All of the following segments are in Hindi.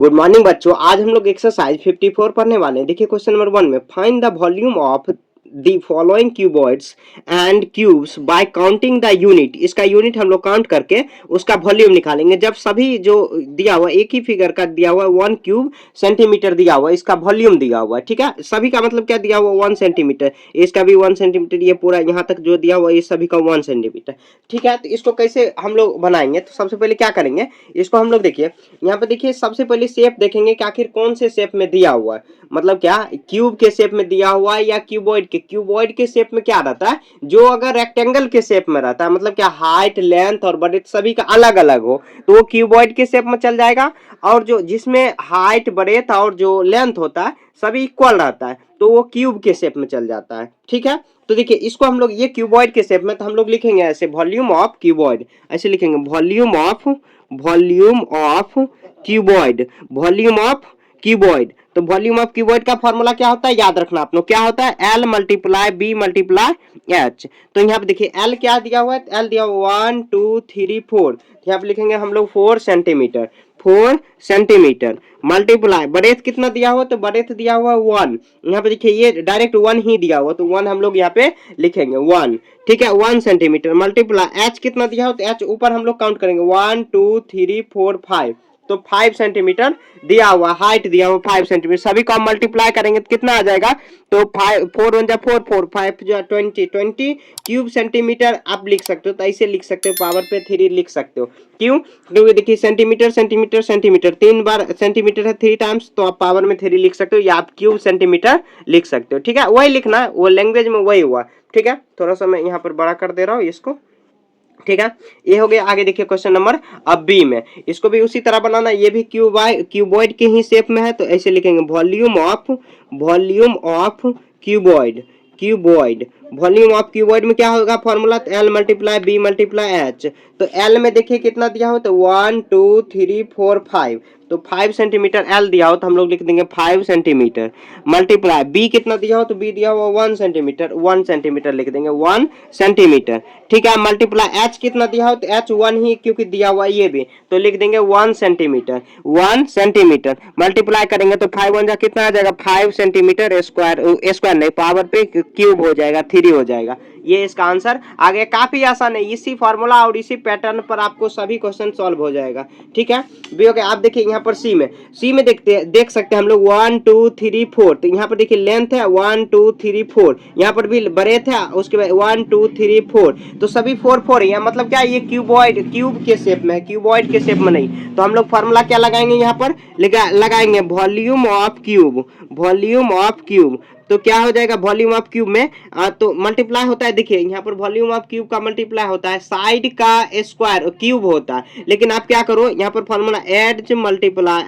गुड मॉर्निंग बच्चों। आज हम लोग एक्सरसाइज 54 पढ़ने वाले हैं। देखिए क्वेश्चन नंबर 1 में find the volume of the following cuboids and cubes bye counting the unit. इसका यूनिट हम लोग काउंट करके उसका वॉल्यूम निकालेंगे। जब सभी जो दिया हुआ एक ही फिगर का दिया हुआ 1 क्यूब सेंटीमीटर दिया हुआ, इसका वॉल्यूम दिया हुआ है। ठीक है, सभी का मतलब क्या दिया हुआ 1 सेंटीमीटर, इसका भी 1 सेंटीमीटर, ये पूरा यहाँ तक जो दिया हुआ ये सभी का 1 सेंटीमीटर। ठीक है, तो इसको कैसे हम लोग बनाएंगे, तो सबसे पहले क्या करेंगे, इसको हम लोग देखिए यहाँ पे देखिए सबसे पहले शेप देखेंगे कि आखिर कौन से शेप में दिया हुआ है। मतलब क्या क्यूब के शेप में दिया हुआ है या क्यूबॉइड के। क्यूबॉइड के शेप में क्या रहता है, जो अगर रेक्टेंगल के शेप में रहता है, मतलब क्या हाइट लेंथ और ब्रेथ सभी का अलग अलग हो, तो वो क्यूबॉइड के शेप में चल जाएगा। और जो जिसमें हाइट ब्रेथ और जो लेंथ होता है सभी इक्वल रहता है, तो वो क्यूब के शेप में चल जाता है। ठीक है, तो देखिए इसको हम लोग ये क्यूबॉइड के शेप में, तो हम लोग लिखेंगे ऐसे वॉल्यूम ऑफ क्यूबॉइड, ऐसे लिखेंगे volume of cuboid, volume of cuboid. तो वॉल्यूम ऑफ क्यूबॉइड का फॉर्मूला क्या होता है, याद रखना आप लोग, क्या होता है L multiply B multiply H। तो यहाँ पे देखिए L क्या दिया हुआ है, L दिया हुआ 1 2 3 4, यहाँ पे लिखेंगे हम लोग 4 सेंटीमीटर, 4 सेंटीमीटर मल्टीप्लाई ब्रेथ कितना दिया हुआ, तो ब्रेथ दिया हुआ 1। यहाँ पे देखिए ये डायरेक्ट 1 ही दिया हुआ, तो 1 हम लोग यहाँ पे लिखेंगे 1। ठीक है, 1 सेंटीमीटर मल्टीप्लाई H कितना दिया हो, तो H ऊपर हम लोग काउंट करेंगे 1 2 3 4 5, तो 5 सेंटीमीटर दिया हुआ, हाइट दिया हुआ 5 सेंटीमीटर। सभी को हम मल्टीप्लाई करेंगे तो कितना आ जाएगा, तो 5 4 1 जा 4 4 5 जो 20 क्यूब सेंटीमीटर आप लिख सकते हो। तो ऐसे लिख सकते हो, पावर पे 3 लिख सकते हो। क्यों, क्योंकि देखिए सेंटीमीटर सेंटीमीटर सेंटीमीटर 3 बार सेंटीमीटर है 3 टाइम्स, तो आप पावर में 3 लिख सकते हो, या आप क्यूब सेंटीमीटर लिख सकते हो। ठीक है, वही लिखना, वो लैंग्वेज में वही हुआ। ठीक है, थोड़ा सा मैं यहाँ पर बड़ा कर दे रहा हूँ इसको। ठीक है, ये हो गया। आगे देखिए क्वेश्चन नंबर अब बी में, इसको भी उसी तरह बनाना, ये भी क्यूबॉइड के ही शेप में है, तो ऐसे लिखेंगे volume of cuboid, cuboid volume of cuboid में क्या होगा formula, L multiply B multiply H। तो L में देखिए कितना दिया हो, तो 1 2 3 4 5, तो 5 सेंटीमीटर L दिया हो, तो हम लोग लिख देंगे 5 सेंटीमीटर मल्टीप्लाई B कितना दिया हो, तो B दिया हुआ 1 सेंटीमीटर, 1 सेंटीमीटर लिख देंगे 1 सेंटीमीटर। ठीक है, मल्टीप्लाई H कितना दिया हो, तो H 1 ही क्योंकि दिया हुआ ये भी, तो लिख देंगे 1 सेंटीमीटर, 1 सेंटीमीटर मल्टीप्लाई करेंगे तो 5 1 जा कितना आ जाएगा, 5 सेंटीमीटर स्क्वायर, स्क्वायर नहीं पावर पे क्यूब हो जाएगा, 3 हो जाएगा। ये इसका आंसर आ गया। काफी आसान है, इसी फॉर्मूला और इसी पैटर्न पर आपको सभी क्वेश्चन सॉल्व हो जाएगा। ठीक है, भी हो गया। आप देखिए यहाँ पर सी में देख सकते हैं हम लोग 1 2 3 4, तो यहाँ पर देखिए लेंथ है 1 2 3 4, यहाँ पर भी ब्रेथ है, उसके बाद 1 2 3 4, तो सभी 4 4 है, मतलब क्या ये क्यूबॉइड क्यूब के शेप में है, क्यूबॉइड के शेप में नहीं। तो हम लोग फॉर्मूला क्या लगाएंगे यहाँ पर, लगाएंगे volume of cube, volume of cube. तो क्या हो जाएगा वॉल्यूम ऑफ क्यूब में, तो मल्टीप्लाई होता है, देखिए यहाँ पर वॉल्यूम ऑफ क्यूब का मल्टीप्लाई होता है साइड का स्क्वायर क्यूब होता है, लेकिन आप क्या करो यहाँ पर फॉर्मूला एड्ज मल्टीप्लाई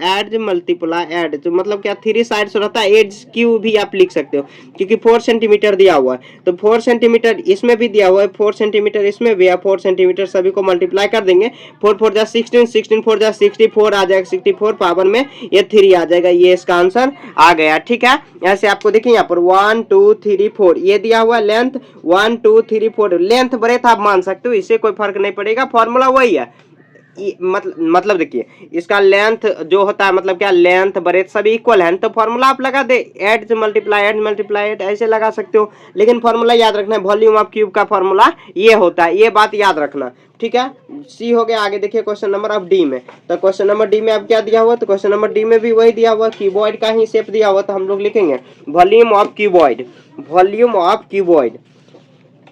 एड्ज, मतलब क्या 3 साइड्स रहता है, एड्ज क्यूब भी आप लिख सकते हो, क्योंकि 4 सेंटीमीटर दिया हुआ है, तो 4 सेंटीमीटर इसमें भी दिया हुआ है, 4 सेंटीमीटर इसमें भी है, 4 सेंटीमीटर सभी को मल्टीप्लाई कर देंगे, 4 4 जा 16, 16 4 जा 64 आ जाएगा, 64 पावर में ये 3 आ जाएगा, ये इसका आंसर आ गया। ठीक है, ऐसे आपको देखिए यहाँ पर 1 2 3 4 ये दिया हुआ लेंथ 1 2 3 4, लेंथ ब्रेथ आप मान सकते हो, इससे कोई फर्क नहीं पड़ेगा, फॉर्मूला वही है। मतलब देखिए इसका लेंथ जो होता है, मतलब क्या लेंथ ब्रेथ सभी इक्वल है, तो फॉर्मूला आप लगा दे एड मल्टीप्लाई ऐसे लगा सकते हो, लेकिन फॉर्मूला याद रखना है, वॉल्यूम ऑफ क्यूब का फॉर्मूला ये होता है, ये बात याद रखना। ठीक है, सी हो गया। आगे देखिए क्वेश्चन नंबर अब डी में, तो क्वेश्चन नंबर डी में अब क्या दिया हुआ, तो क्वेश्चन नंबर डी में भी वही दिया हुआ, क्यूबॉइड का ही शेप दिया हुआ, तो हम लोग लिखेंगे volume of cuboid, volume of cuboid,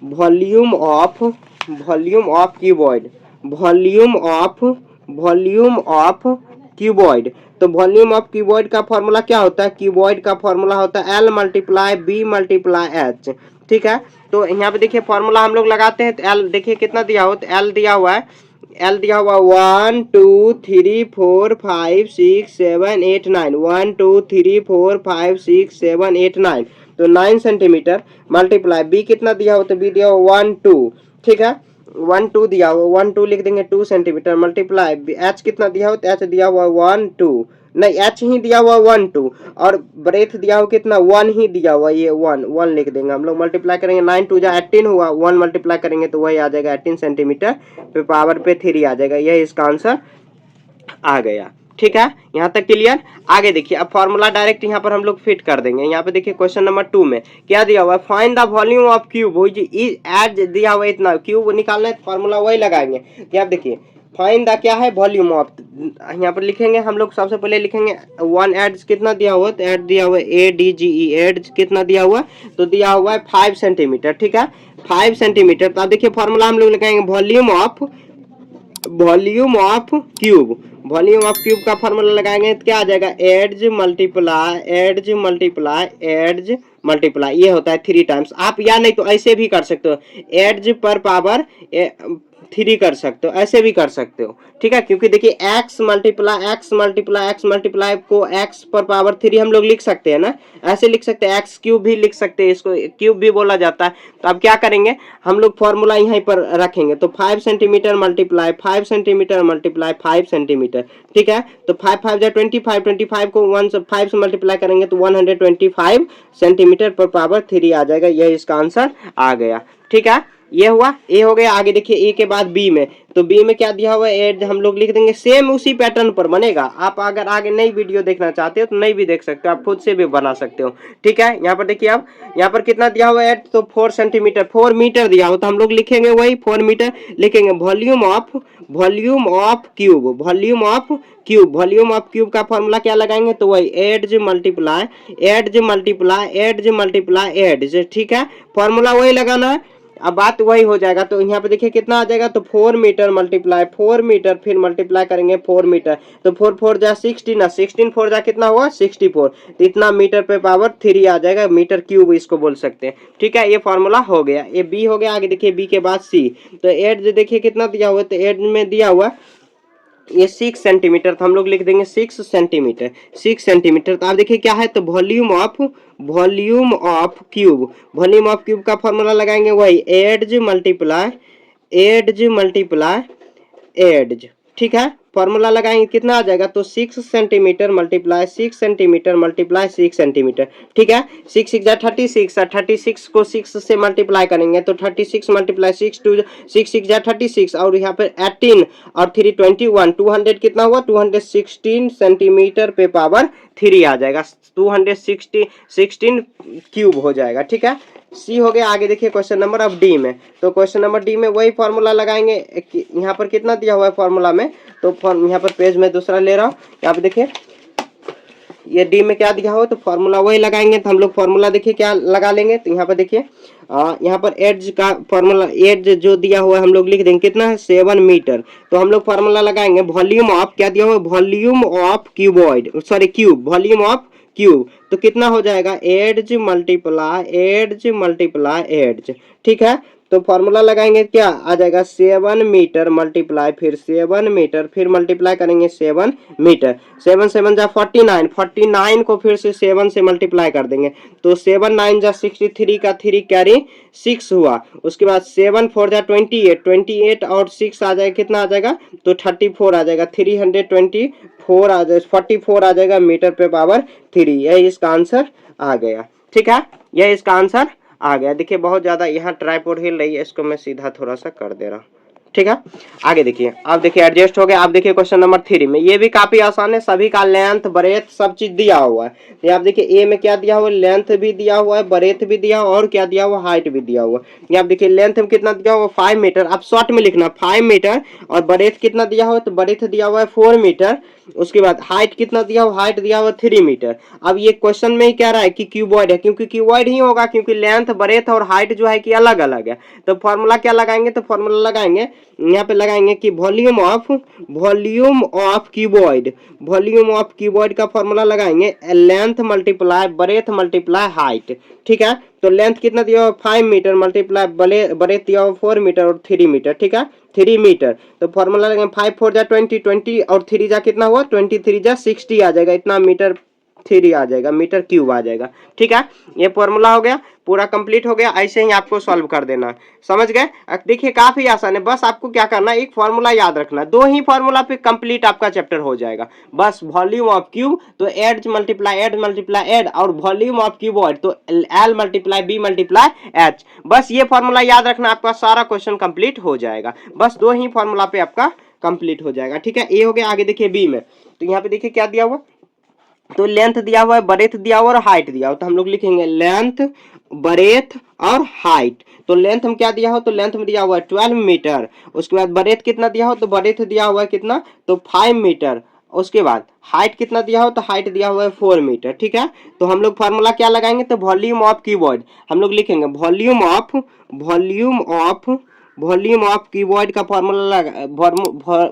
volume of cuboid, volume of cuboid. तो वॉल्यूम ऑफ क्यूबॉइड का फॉर्मूला क्या होता है, क्यूबॉइड का फॉर्मूला होता है L multiply B multiply H। ठीक है, तो यहाँ पे देखिए फॉर्मूला हम लोग लगाते हैं, तो L देखिए कितना दिया हुआ, तो L दिया हुआ है, L दिया हुआ 1 2 3 4 5 6 7 8 9, 1 2 3 4 5 6 7 8 9, तो 9 सेंटीमीटर मल्टीप्लाई B कितना दिया हो, तो B दिया हुआ 1 2। ठीक है, 1 2 दिया हुआ, 1 2 लिख देंगे 2 सेंटीमीटर मल्टीप्लाई H कितना दिया हो, तो H दिया हुआ 1 2, नहीं H ही दिया हुआ 1 2, और ब्रेथ दिया हुआ कितना 1 ही दिया हुआ, ये 1 लिख देंगे हम लोग, मल्टीप्लाई करेंगे 9 2 जा 18 हुआ, 1 मल्टीप्लाई करेंगे तो वही आ जाएगा 18 सेंटीमीटर पे पावर पे 3 आ जाएगा, यही इसका आंसर आ गया। ठीक है, यहाँ तक क्लियर। आगे देखिए, अब फॉर्मूला डायरेक्ट यहाँ पर हम लोग फिट कर देंगे। यहाँ पे देखिए क्वेश्चन नंबर 2 में क्या दिया हुआ है, find the volume of cube, वही एड दिया हुआ है इतना, क्यूब निकालना है, फॉर्मूला वही लगाएंगे। क्या देखिए, फाइंड द क्या है, वॉल्यूम ऑफ, यहाँ पर लिखेंगे हम लोग, सबसे पहले लिखेंगे 1 एड कितना दिया हुआ, तो एड दिया हुआ है ADGE, एड कितना दिया हुआ, तो दिया हुआ है 5 सेंटीमीटर, ठीक है, 5 सेंटीमीटर। तो अब देखिए फॉर्मूला हम लोग लगाएंगे, volume of cube, volume of cube का फॉर्मूला लगाएंगे तो क्या आ जाएगा, एड्ज मल्टीप्लाई, ये होता है 3 टाइम्स। आप या नहीं तो ऐसे भी कर सकते हो, एड्ज पर पावर 3 कर सकते हो, ऐसे भी कर सकते हो, ठीक है, क्योंकि देखिए x मल्टीप्लाई को x पर पावर 3 हम लोग लिख सकते हैं ना, ऐसे लिख सकते हैं, x क्यूब भी लिख सकते हैं, इसको क्यूब भी बोला जाता है। तो अब क्या करेंगे, हम लोग फॉर्मूला यहीं पर रखेंगे, तो 5 centimetre multiply 5 centimetre multiply 5 centimetre, ठीक है, तो 5 5 जा 25, 25 को 5 से मल्टीप्लाई करेंगे तो 125 सेंटीमीटर पर पावर 3 आ जाएगा, यह इसका आंसर आ गया, ठीक है, ये हुआ, ए हो गया। आगे देखिए ए के बाद बी में, तो बी में क्या दिया हुआ है, एड हम लोग लिख देंगे, सेम उसी पैटर्न पर बनेगा। आप अगर आगे नई वीडियो देखना चाहते हो तो नई भी देख सकते हो, आप खुद से भी बना सकते हो, ठीक है। यहाँ पर देखिए, अब यहाँ पर कितना दिया हुआ है, तो 4 सेंटीमीटर, 4 मीटर दिया हुआ, तो हम लोग लिखेंगे वही 4 मीटर लिखेंगे। वॉल्यूम ऑफ क्यूब का फॉर्मूला क्या लगाएंगे, तो वही एड्ज मल्टीप्लाई एड्ज, ठीक है, फॉर्मूला वही लगाना है। अब बात वही हो जाएगा, तो यहाँ पे देखिए कितना आ जाएगा, तो 4 मीटर मल्टीप्लाई 4 मीटर, फिर मल्टीप्लाई करेंगे 4 मीटर, तो 4 4 जा 16 ना, 16 4 जा कितना हुआ 64, तो इतना मीटर पे पावर 3 आ जाएगा, मीटर क्यूब इसको बोल सकते हैं, ठीक है, ये फॉर्मूला हो गया, ये बी हो गया। आगे देखिए बी के बाद सी, तो एड देखिए कितना दिया हुआ है, तो एड में दिया हुआ ये 6 सेंटीमीटर, तो हम लोग लिख देंगे 6 सेंटीमीटर। तो आप देखिए क्या है, तो वॉल्यूम ऑफ क्यूब का फॉर्मूला लगाएंगे वही एड्ज मल्टीप्लाई एड्ज, ठीक है, फॉर्मूला लगाएंगे कितना आ जाएगा, तो 6 सेंटीमीटर मल्टीप्लाई 6 सेंटीमीटर, ठीक है, 6 6 जा 36, 36 को 6 से मल्टीप्लाई करेंगे तो 36 मल्टीप्लाई 6 6 जा 36, और यहाँ पे 18 और 3 21, 200 कितना हुआ, 216 सेंटीमीटर पे पावर 3 आ जाएगा, 216 क्यूब हो जाएगा, ठीक है, सी हो गया। आगे देखिए क्वेश्चन नंबर अब डी में, तो क्वेश्चन नंबर डी में वही फॉर्मूला लगाएंगे, यहाँ पर कितना दिया हुआ है फॉर्मूला में, तो यहाँ पर पेज में दूसरा ले रहा हूँ, यहाँ पे देखिए ये डी में क्या दिया हो, तो फॉर्मूला वही लगाएंगे। तो हम लोग फॉर्मूला देखिए क्या लगा लेंगे, तो यहाँ पर देखिए यहाँ पर एड्ज का फॉर्मूला, एड्ज जो दिया हुआ है हम लोग लिख देंगे कितना है 7 मीटर, तो हम लोग फॉर्मूला लगाएंगे वॉल्यूम ऑफ, क्या दिया हुआ है, वॉल्यूम ऑफ क्यूब, तो कितना हो जाएगा, एड्ज मल्टीप्लाई एड्ज, ठीक है, तो फॉर्मूला लगाएंगे क्या आ जाएगा, 7 मीटर मल्टीप्लाई फिर 7 मीटर, फिर मल्टीप्लाई करेंगे 7 मीटर, 7 7 जा 49, 49 को फिर से 7 से मल्टीप्लाई कर देंगे, तो 7 9 जा 63 का 3 कैरी 6 हुआ, उसके बाद 7 4 जा 28, 28 और 6 आ जाएगा, कितना आ जाएगा, तो 34 आ जाएगा, 324 आ जाएगा, 44 आ जाएगा मीटर पे पावर 3, यही इसका आंसर आ गया, ठीक है, यह इसका आंसर आ गया। देखिए बहुत ज्यादा यहाँ ट्राइपॉड हिल रही है, इसको मैं सीधा थोड़ा सा कर दे रहा हूँ, ठीक है। आगे देखिए, आप देखिए एडजस्ट हो गया। आप देखिए क्वेश्चन नंबर 3 में, ये भी काफी आसान है, सभी का लेंथ ब्रेथ सब चीज दिया हुआ है। ये आप देखिए ए में क्या दिया हुआ है, लेंथ भी दिया हुआ है, ब्रेथ भी दिया हुआ और क्या दिया हुआ, हाइट भी दिया हुआ। ये आप देखिए लेंथ में कितना दिया हुआ 5 मीटर, आप शॉर्ट में लिखना 5 मीटर, और ब्रेथ कितना दिया हुआ, तो ब्रेथ दिया हुआ है 4 मीटर, उसके बाद हाइट कितना दिया हुआ, हाइट दिया हुआ 3 मीटर। अब ये क्वेश्चन में ही कह रहा है कि क्यूबॉइड है, क्योंकि क्यूबॉइड ही होगा, क्योंकि लेंथ ब्रेथ और हाइट जो है कि अलग अलग है। तो फॉर्मूला क्या लगाएंगे, तो फॉर्मूला लगाएंगे यहाँ पे लगाएंगे कि वॉल्यूम ऑफ क्यूबॉइड का फॉर्मूला लगाएंगे length multiply breath multiply height, ठीक है। तो लेंथ कितना दिया हुआ 5 मीटर मल्टीप्लाई ब्रेथ दिया हुआ 4 मीटर और 3 मीटर, ठीक है, 3 मीटर। तो फॉर्मूला लगाएंगे 5 4 जा 20, 20 और 3 जा कितना हुआ, 23 जा 60 आ जाएगा, इतना मीटर 3 आ जाएगा, मीटर क्यूब आ जाएगा, ठीक है। ये फॉर्मूला हो गया, पूरा कंप्लीट हो गया। ऐसे ही आपको सॉल्व कर देना, समझ गए। देखिए काफी आसान है, बस आपको क्या करना है, एक फॉर्मूला याद रखना, 2 ही फॉर्मूला पे कंप्लीट आपका चैप्टर हो जाएगा। बस वॉल्यूम ऑफ क्यूब तो एड मल्टीप्लाई एड, और वॉल्यूम ऑफ क्यूबॉइड तो L multiply B multiply H. बस ये फॉर्मूला याद रखना, आपका सारा क्वेश्चन कंप्लीट हो जाएगा। बस 2 ही फॉर्मूला पे आपका कंप्लीट हो जाएगा, ठीक है। ए हो गया। आगे देखिए बी में, तो यहाँ पे देखिए क्या दिया हुआ, तो लेंथ दिया हुआ है, ब्रेथ दिया हुआ और हाइट दिया हुआ, तो हम लोग लिखेंगे लेंथ, ब्रेथ और हाइट। तो लेंथ में क्या दिया हो, तो लेंथ में दिया हुआ है 12 मीटर। उसके बाद ब्रेथ कितना दिया हो, तो ब्रेथ दिया हुआ है कितना, तो 5 मीटर। उसके बाद हाइट कितना दिया हो, तो हाइट दिया हुआ है 4 मीटर। ठीक है, तो हम लोग फार्मूला क्या लगाएंगे, तो वॉल्यूम ऑफ क्यूबॉइड हम लोग लिखेंगे, वॉल्यूम ऑफ क्यूबॉइड का फॉर्मूला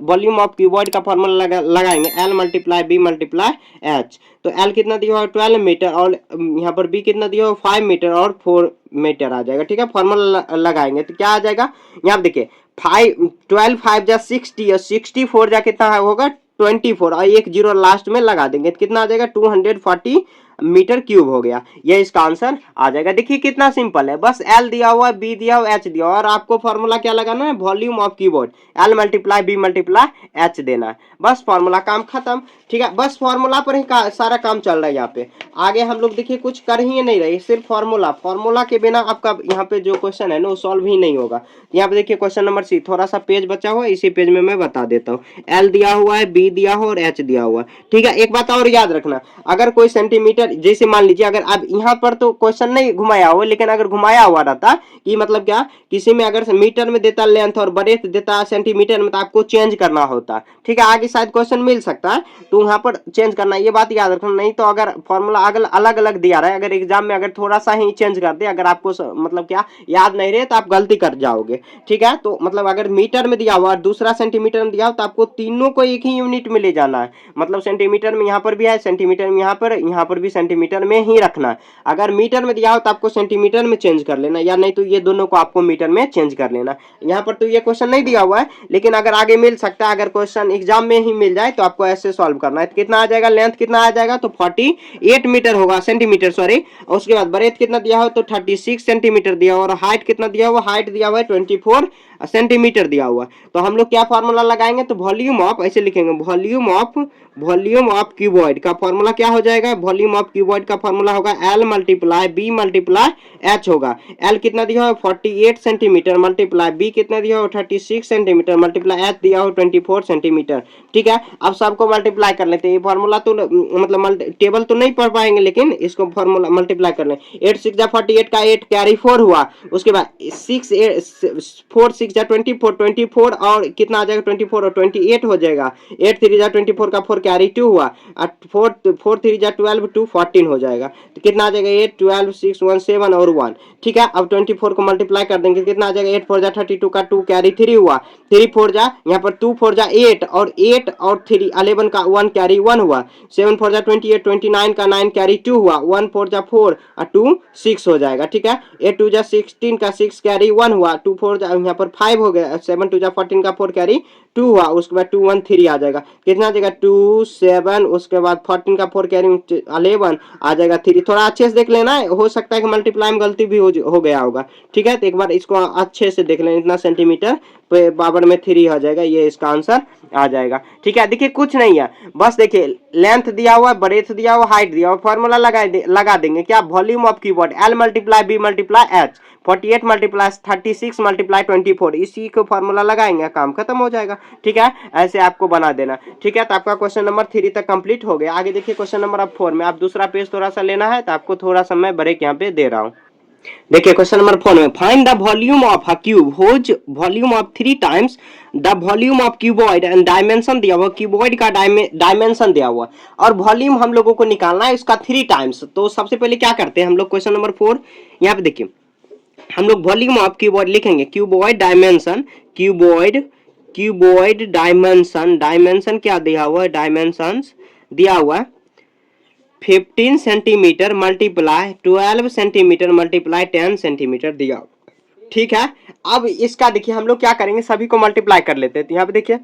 वॉल्यूम ऑफ क्यूबॉइड का फॉर्मूला लगाएंगे, L multiply B multiply H. तो एल कितना दिया हुआ है 12 मीटर और यहाँ पर बी कितना दिया हुआ 5 मीटर और 4 मीटर आ जाएगा। ठीक है, फॉर्मूला लगाएंगे तो क्या आ जाएगा, यहाँ देखिए 12 5 जा 60 और 64 जा कितना होगा 24 और एक जीरो लास्ट में लगा देंगे तो कितना आ जाएगा 240 मीटर क्यूब हो गया। ये इसका आंसर आ जाएगा। देखिए कितना सिंपल है, बस एल दिया हुआ है, बी दिया हुआ, एच दिया हुआ, और आपको फॉर्मूला क्या लगाना है, volume of cuboid, L multiply B multiply H देना है, बस फॉर्मूला काम खत्म। ठीक है, बस फॉर्मूला पर ही सारा काम चल रहा है यहाँ पे, आगे हम लोग देखिए कुछ कर ही नहीं रहे, सिर्फ फॉर्मूला के बिना आपका यहाँ पे जो क्वेश्चन है ना वो सॉल्व ही नहीं होगा। यहाँ पे देखिए क्वेश्चन नंबर सी, थोड़ा सा पेज बचा हुआ है, इसी पेज में मैं बता देता हूँ। एल दिया हुआ है, बी दिया हुआ और एच दिया हुआ। ठीक है, एक बात और याद रखना, अगर कोई सेंटीमीटर, जैसे मान लीजिए अगर आप यहाँ पर तो क्वेश्चन नहीं घुमाया हो, लेकिन अगर घुमाया हुआ रहता कि मतलब क्या, किसी में अगर मीटर में देता लेंथ और ब्रेथ देता सेंटीमीटर में, तो आपको चेंज करना होता। ठीक है, आगे शायद क्वेश्चन मिल सकता है तो वहां पर चेंज करना, ये बात याद रखना। नहीं तो अगर फॉर्मूला अलग अलग दिया रहा है, अगर एग्जाम में अगर थोड़ा सा ही चेंज कर दे, अगर आपको मतलब क्या याद नहीं रहे तो आप गलती कर जाओगे। ठीक है, तो मतलब अगर मीटर में दिया हुआ और दूसरा सेंटीमीटर में दिया हो तो आपको तीनों को एक ही यूनिट में ले जाना है। मतलब सेंटीमीटर में यहाँ पर भी है, सेंटीमीटर में यहाँ पर भी सेंटीमीटर में ही रखना है। अगर मीटर में दिया हो तो आपको सेंटीमीटर में चेंज कर लेना, या नहीं तो ये दोनों को आपको मीटर में चेंज कर लेना। यहाँ पर तो ये क्वेश्चन नहीं दिया हुआ है, लेकिन अगर आगे मिल सकता है, अगर क्वेश्चन एग्जाम में ही मिल जाए तो आपको ऐसे सॉल्व करना है। तो कितना आ जाएगा, लेंथ कितना आ जाएगा, तो 48 मीटर होगा, सेंटीमीटर सॉरी। उसके बाद ब्रेथ कितना दिया हो, तो 36 सेंटीमीटर दिया हुआ, और हाइट कितना दिया हुआ, हाइट दिया हुआ है 24 सेंटीमीटर दिया हुआ। तो हम लोग क्या फॉर्मूला लगाएंगे, तो वॉल्यूम ऑफ, ऐसे लिखेंगे, वॉल्यूम ऑफ क्यूबॉइड का फॉर्मूला क्या हो जाएगा, वॉल्यूम ऑफ क्यूबॉइड का फॉर्मूला होगा L multiply B multiply H होगा। एल कितना दिया हो 48 सेंटीमीटर मल्टीप्लाई बी कितना दिया हो 36 सेंटीमीटर मल्टीप्लाई एच दिया हो 24 सेंटीमीटर। ठीक है, अब सबको मल्टीप्लाई कर लेते हैं। ये फॉर्मूला तो मतलब टेबल तो नहीं पढ़ पाएंगे, लेकिन इसको फॉर्मूला मल्टीप्लाई कर लें। 8 6 जा 48 का 8 कैरी 4 हुआ। उसके बाद 4 6 जा 24 और कितना आ जाएगा 24 और 28 हो जाएगा। 8 3 जा 24 का 4 कैरी 2 हुआ, 4 3 जा 12 2 14 हो जाएगा। तो कितना आ जाएगा 8 12 6 1 7 और 1। ठीक है, अब 24 को मल्टीप्लाई कर देंगे, कितना आ जाएगा 8 4 जा 32 का 2 कैरी 3 हुआ, 3 4 जा यहाँ पर 2 4 जा 8 और 3 11 का 1 कैरी 1 हुआ, 7 4 जा 28 29 का 9 कैरी 2 हुआ, 1 4 जा 4 और 2 6 हो जाएगा। ठीक है, 8 2 जा 16 का 6 कैरी 1 हुआ, 2 4 जा यहाँ पर 5 हो गया, 7 2 जा 14 का 4 कैरी 2 हुआ, उसके बाद 2 1 3 आ जाएगा, कितना आ जाएगा 2 7, उसके बाद 14 का 4 कैरी 11 आ जाएगा 3। थोड़ा अच्छे से देख लेना, हो सकता है कि मल्टीप्लाई में गलती भी हो गया होगा। ठीक है, तो एक बार इसको अच्छे से देख लें, इतना सेंटीमीटर पावर में 3 आ जाएगा, ये इसका आंसर आ जाएगा। ठीक है, देखिए कुछ नहीं है, बस देखिए लेंथ दिया हुआ, ब्रेथ दिया हुआ, हाइट दिया हुआ, फॉर्मूला लगा देंगे क्या, volume of cuboid L multiply B multiply H, 48 multiply 36 multiply 24, इसी को फॉर्मूला लगाएंगे, काम खत्म हो जाएगा। ठीक है, ऐसे आपको बना देना। ठीक है, तो आपका क्वेश्चन नंबर 3 तक कंप्लीट हो गया। आगे देखिए क्वेश्चन नंबर 4 में आप दूसरा पेज थोड़ा सा लेना है, तो आपको थोड़ा सा मैं ब्रेक यहाँ पे दे रहा हूँ। देखिए क्वेश्चन नंबर 4 में, find the volume of a cube whose volume of 3 times the volume of cuboid and dimension दिया हुआ, क्यूबॉइड का डायमेंशन दिया हुआ और वॉल्यूम हम लोगों को निकालना है इसका 3 टाइम्स। तो सबसे पहले क्या करते हैं हम लोग, क्वेश्चन नंबर 4 यहाँ पे देखिए, हम लोग वॉल्यूम ऑफ क्यूबॉइड लिखेंगे, क्यूबॉइड डायमेंशन, क्यूबॉइड डायमेंशन क्या दिया हुआ है, डायमेंशंस दिया हुआ है 15 centimetre multiply 12 centimetre multiply 10 centimetre दिया। ठीक है, अब इसका देखिए हम लोग क्या करेंगे, सभी को मल्टीप्लाई कर लेते हैं। तो यहाँ पे देखिए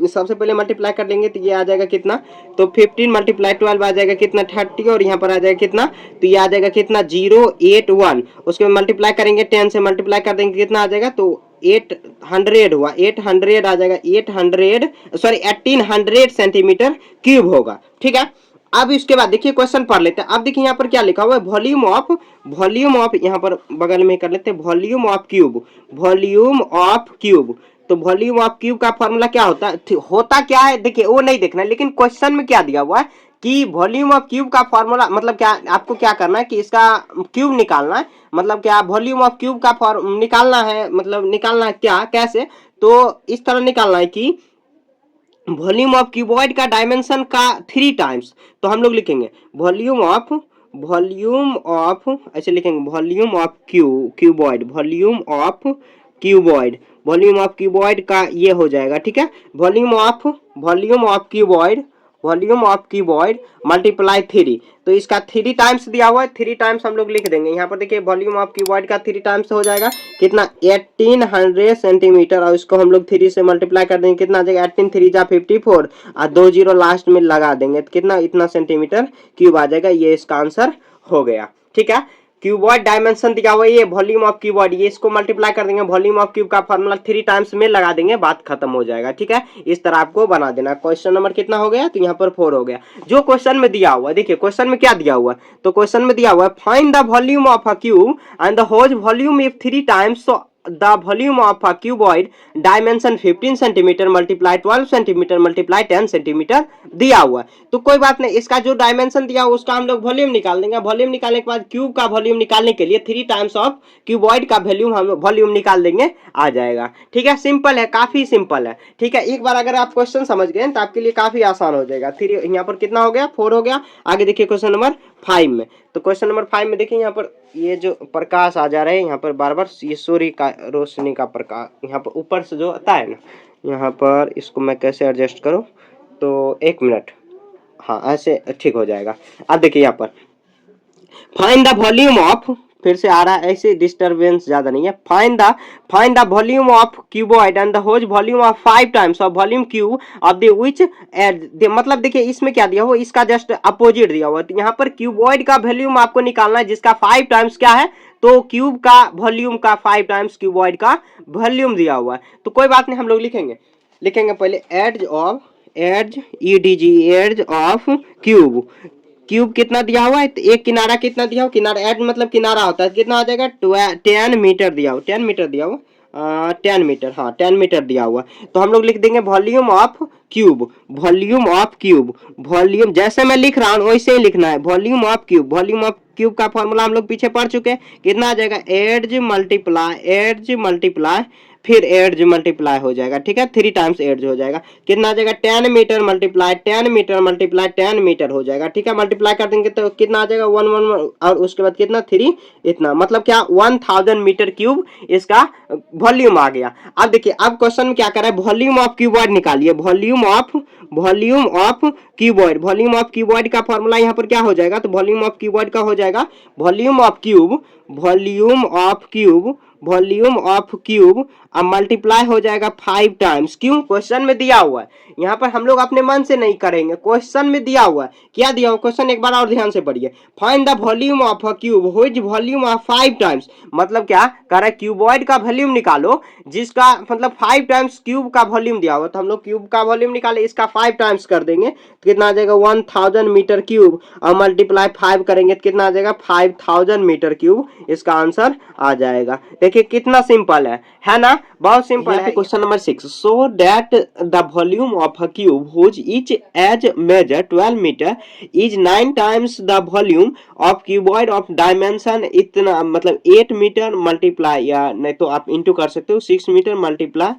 सबसे पहले मल्टीप्लाई कर लेंगे तो ये आ जाएगा कितना, तो 15 मल्टीप्लाई 12 आ जाएगा कितना 30, और यहाँ पर आ जाएगा कितना, तो ये आ जाएगा कितना 081। उसके बाद मल्टीप्लाई करेंगे 10 से, मल्टीप्लाई कर देंगे कितना आ जाएगा, तो 800 हुआ, 800 आ जाएगा, 1800 सेंटीमीटर क्यूब होगा। ठीक है, अब इसके बाद देखिए क्वेश्चन पढ़ लेते हैं। अब देखिए यहाँ पर क्या लिखा हुआ है, वॉल्यूम ऑफ यहाँ पर बगल में कर लेते हैं, वॉल्यूम ऑफ क्यूब तो वॉल्यूम ऑफ क्यूब का फॉर्मूला क्या होता है, होता क्या है देखिए वो नहीं देखना है, लेकिन क्वेश्चन में क्या दिया हुआ है कि वॉल्यूम ऑफ क्यूब का फॉर्मूला मतलब क्या, आपको क्या करना है कि इसका क्यूब निकालना है, मतलब क्या वॉल्यूम ऑफ क्यूब का फॉर्म निकालना है, मतलब निकालना है क्या कैसे, तो इस तरह निकालना है कि वॉल्यूम ऑफ क्यूबॉइड का डायमेंशन का 3 टाइम्स, तो हम लोग लिखेंगे वॉल्यूम ऑफ ऐसे लिखेंगे volume of cuboid volume of cuboid का ये हो जाएगा, ठीक है, वॉल्यूम ऑफ क्यूबॉइड मल्टीप्लाई 3, तो इसका 3 टाइम्स दिया हुआ है, 3 टाइम्स हम लोग लिख देंगे यहाँ पर। देखिए वॉल्यूम ऑफ क्यूबॉइड का 3 टाइम्स हो जाएगा कितना 1800 सेंटीमीटर, और इसको हम लोग 3 से मल्टीप्लाई कर देंगे, कितना आ जाएगा 18 3 जा 54 और 2 जीरो लास्ट में लगा देंगे तो कितना इतना सेंटीमीटर क्यूब आ जाएगा, ये इसका आंसर हो गया, ठीक है। क्यूबॉइड डायमेंशन दिया हुआ है ये वॉल्यूम ऑफ क्यूबॉइड, ये इसको मल्टीप्लाई कर देंगे, वॉल्यूम ऑफ क्यूब का फार्मूला 3 टाइम्स में लगा देंगे, बात खत्म हो जाएगा, ठीक है। इस तरह आपको बना देना। क्वेश्चन नंबर कितना हो गया, तो यहाँ पर 4 हो गया। जो क्वेश्चन में दिया हुआ है, देखिए क्वेश्चन में क्या दिया हुआ है, तो क्वेश्चन में दिया हुआ है find the volume of a cube and the whole volume if 3 times, so the volume of a cuboid dimension 15 centimetre multiply 12 centimetre multiply 10 centimetre दिया हुआ है। तो कोई बात नहीं, इसका जो डायमेंशन दिया हुआ उसका हम लोग वॉल्यूम निकाल देंगे। वॉल्यूम निकालने के बाद क्यूब का वॉल्यूम निकालने के लिए 3 टाइम्स ऑफ क्यूबॉइड का वॉल्यूम हम वॉल्यूम निकाल देंगे, आ जाएगा, ठीक है। सिंपल है, काफी सिंपल है, ठीक है। एक बार अगर आप क्वेश्चन समझ गए तो आपके लिए काफी आसान हो जाएगा। 3 यहाँ पर कितना हो गया 4 हो गया। आगे देखिए क्वेश्चन नंबर 5 में, तो क्वेश्चन नंबर 5 में देखिए यहाँ पर ये जो प्रकाश आ जा रहा है यहाँ पर बार बार, ये सूर्य का रोशनी का प्रकाश यहाँ पर ऊपर से जो आता है ना, यहाँ पर इसको मैं कैसे एडजस्ट करूँ, तो 1 मिनट, हाँ ऐसे ठीक हो जाएगा। अब देखिए यहाँ पर फाइंड द वॉल्यूम ऑफ, फिर से आ रहा है, ऐसे डिस्टरबेंस ज्यादा नहीं है। Find the volume of cuboid and the whole volume of 5 times of volume cube of the which मतलब देखिए इसमें क्या दिया हुआ, इसका जस्ट अपोजिट दिया हुआ है। तो यहाँ पर क्यूबॉइड का वॉल्यूम आपको निकालना है जिसका 5 टाइम्स क्या है, तो क्यूब का वॉल्यूम का 5 टाइम्स क्यूबॉइड का वॉल्यूम दिया हुआ है। तो कोई बात नहीं, हम लोग लिखेंगे पहले एड्ज ऑफ क्यूब, क्यूब कितना दिया हुआ है, तो एक किनारा कितना दिया हुआ, किनारा एड मतलब किनारा होता है, कितना आ जाएगा 10 मीटर दिया हुआ, 10 मीटर दिया हुआ, 10 मीटर, हाँ 10 मीटर दिया हुआ। तो हम लोग लिख देंगे वॉल्यूम ऑफ क्यूब, वॉल्यूम जैसे मैं लिख रहा हूँ वैसे ही लिखना है, वॉल्यूम ऑफ क्यूब का फॉर्मूला हम लोग पीछे पढ़ चुके हैं, कितना आ जाएगा एड्ज मल्टीप्लाई फिर एड्ज मल्टीप्लाई हो जाएगा, ठीक है, 3 टाइम्स एड्ज हो जाएगा, कितना आ जाएगा 10 मीटर मल्टीप्लाई 10 मीटर हो जाएगा, ठीक है। मल्टीप्लाई कर देंगे तो कितना आ जाएगा 1 और उसके बाद कितना 3, इतना मतलब क्या 1000 मीटर क्यूब इसका वॉल्यूम आ गया। अब देखिए अब क्वेश्चन में क्या कर रहा है, वॉल्यूम ऑफ क्यूबॉइड निकालिए, वॉल्यूम ऑफ क्यूबॉइड का फॉर्मूला यहाँ पर क्या हो जाएगा, तो वॉल्यूम ऑफ क्यूबॉइड का हो जाएगा वॉल्यूम ऑफ क्यूब अब मल्टीप्लाई हो जाएगा 5 टाइम्स, क्यों क्वेश्चन में दिया हुआ है, यहाँ पर हम लोग अपने मन से नहीं करेंगे, क्वेश्चन में दिया हुआ है। क्या दिया हुआ क्वेश्चन एक बार और ध्यान से पढ़िए, find the volume of a cube which volume of 5 times, मतलब क्या कह रहा है क्यूबॉइड का वॉल्यूम निकालो जिसका मतलब 5 टाइम्स क्यूब का वॉल्यूम दिया हुआ, तो हम लोग क्यूब का वॉल्यूम निकाले, इसका 5 टाइम्स कर देंगे तो कितना आ जाएगा 1000 मीटर क्यूब, और मल्टीप्लाई 5 करेंगे तो कितना आ जाएगा 5000 मीटर क्यूब, इसका आंसर आ जाएगा। देखिए कितना सिंपल है ना, बहुत सिंपल है। Question number 6, so that the volume of a cube which each edge measure 12 metre is 9 times the volume of cuboid of dimension इतना, मतलब 8 मीटर मल्टीप्लाई, या नहीं तो आप इंटू कर सकते हो 6 मीटर मल्टीप्लाई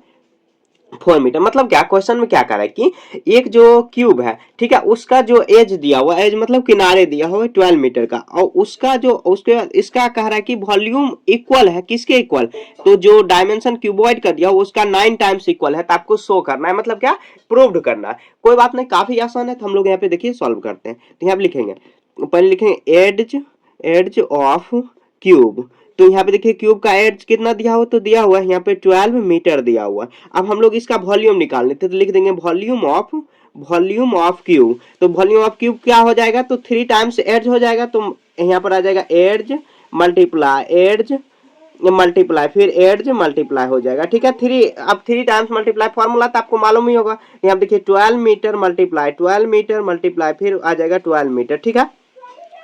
4 मीटर। मतलब क्या क्वेश्चन में क्या कर रहा है कि एक जो क्यूब है, ठीक है, उसका जो एज दिया हुआ, एज मतलब किनारे दिया हुआ 12 मीटर का, और उसका जो उसके इसका कह रहा है कि वॉल्यूम इक्वल है किसके इक्वल, तो जो डायमेंशन क्यूबॉइड का दिया हुआ उसका 9 टाइम्स इक्वल है, तो आपको शो करना है, मतलब क्या प्रूव्ड करना है। कोई बात नहीं, काफी आसान है, तो हम लोग यहाँ पे देखिए सॉल्व करते हैं। तो यहाँ पे लिखेंगे, पहले लिखेंगे एड्ज ऑफ क्यूब, तो यहाँ पे देखिए क्यूब का एज कितना दिया हुआ, तो दिया हुआ है यहाँ पे 12 मीटर दिया हुआ। अब हम लोग इसका वॉल्यूम निकालने थे, तो लिख देंगे वॉल्यूम ऑफ क्यूब, तो वॉल्यूम ऑफ क्यूब क्या हो जाएगा, तो 3 टाइम्स एज हो जाएगा, तो यहाँ पर आ जाएगा एज मल्टीप्लाई फिर एज मल्टीप्लाई हो जाएगा, ठीक है। 3 टाइम्स मल्टीप्लाई फॉर्मूला तो आपको मालूम ही होगा, यहाँ देखिए 12 मीटर मल्टीप्लाई फिर आ जाएगा 12 मीटर, ठीक है।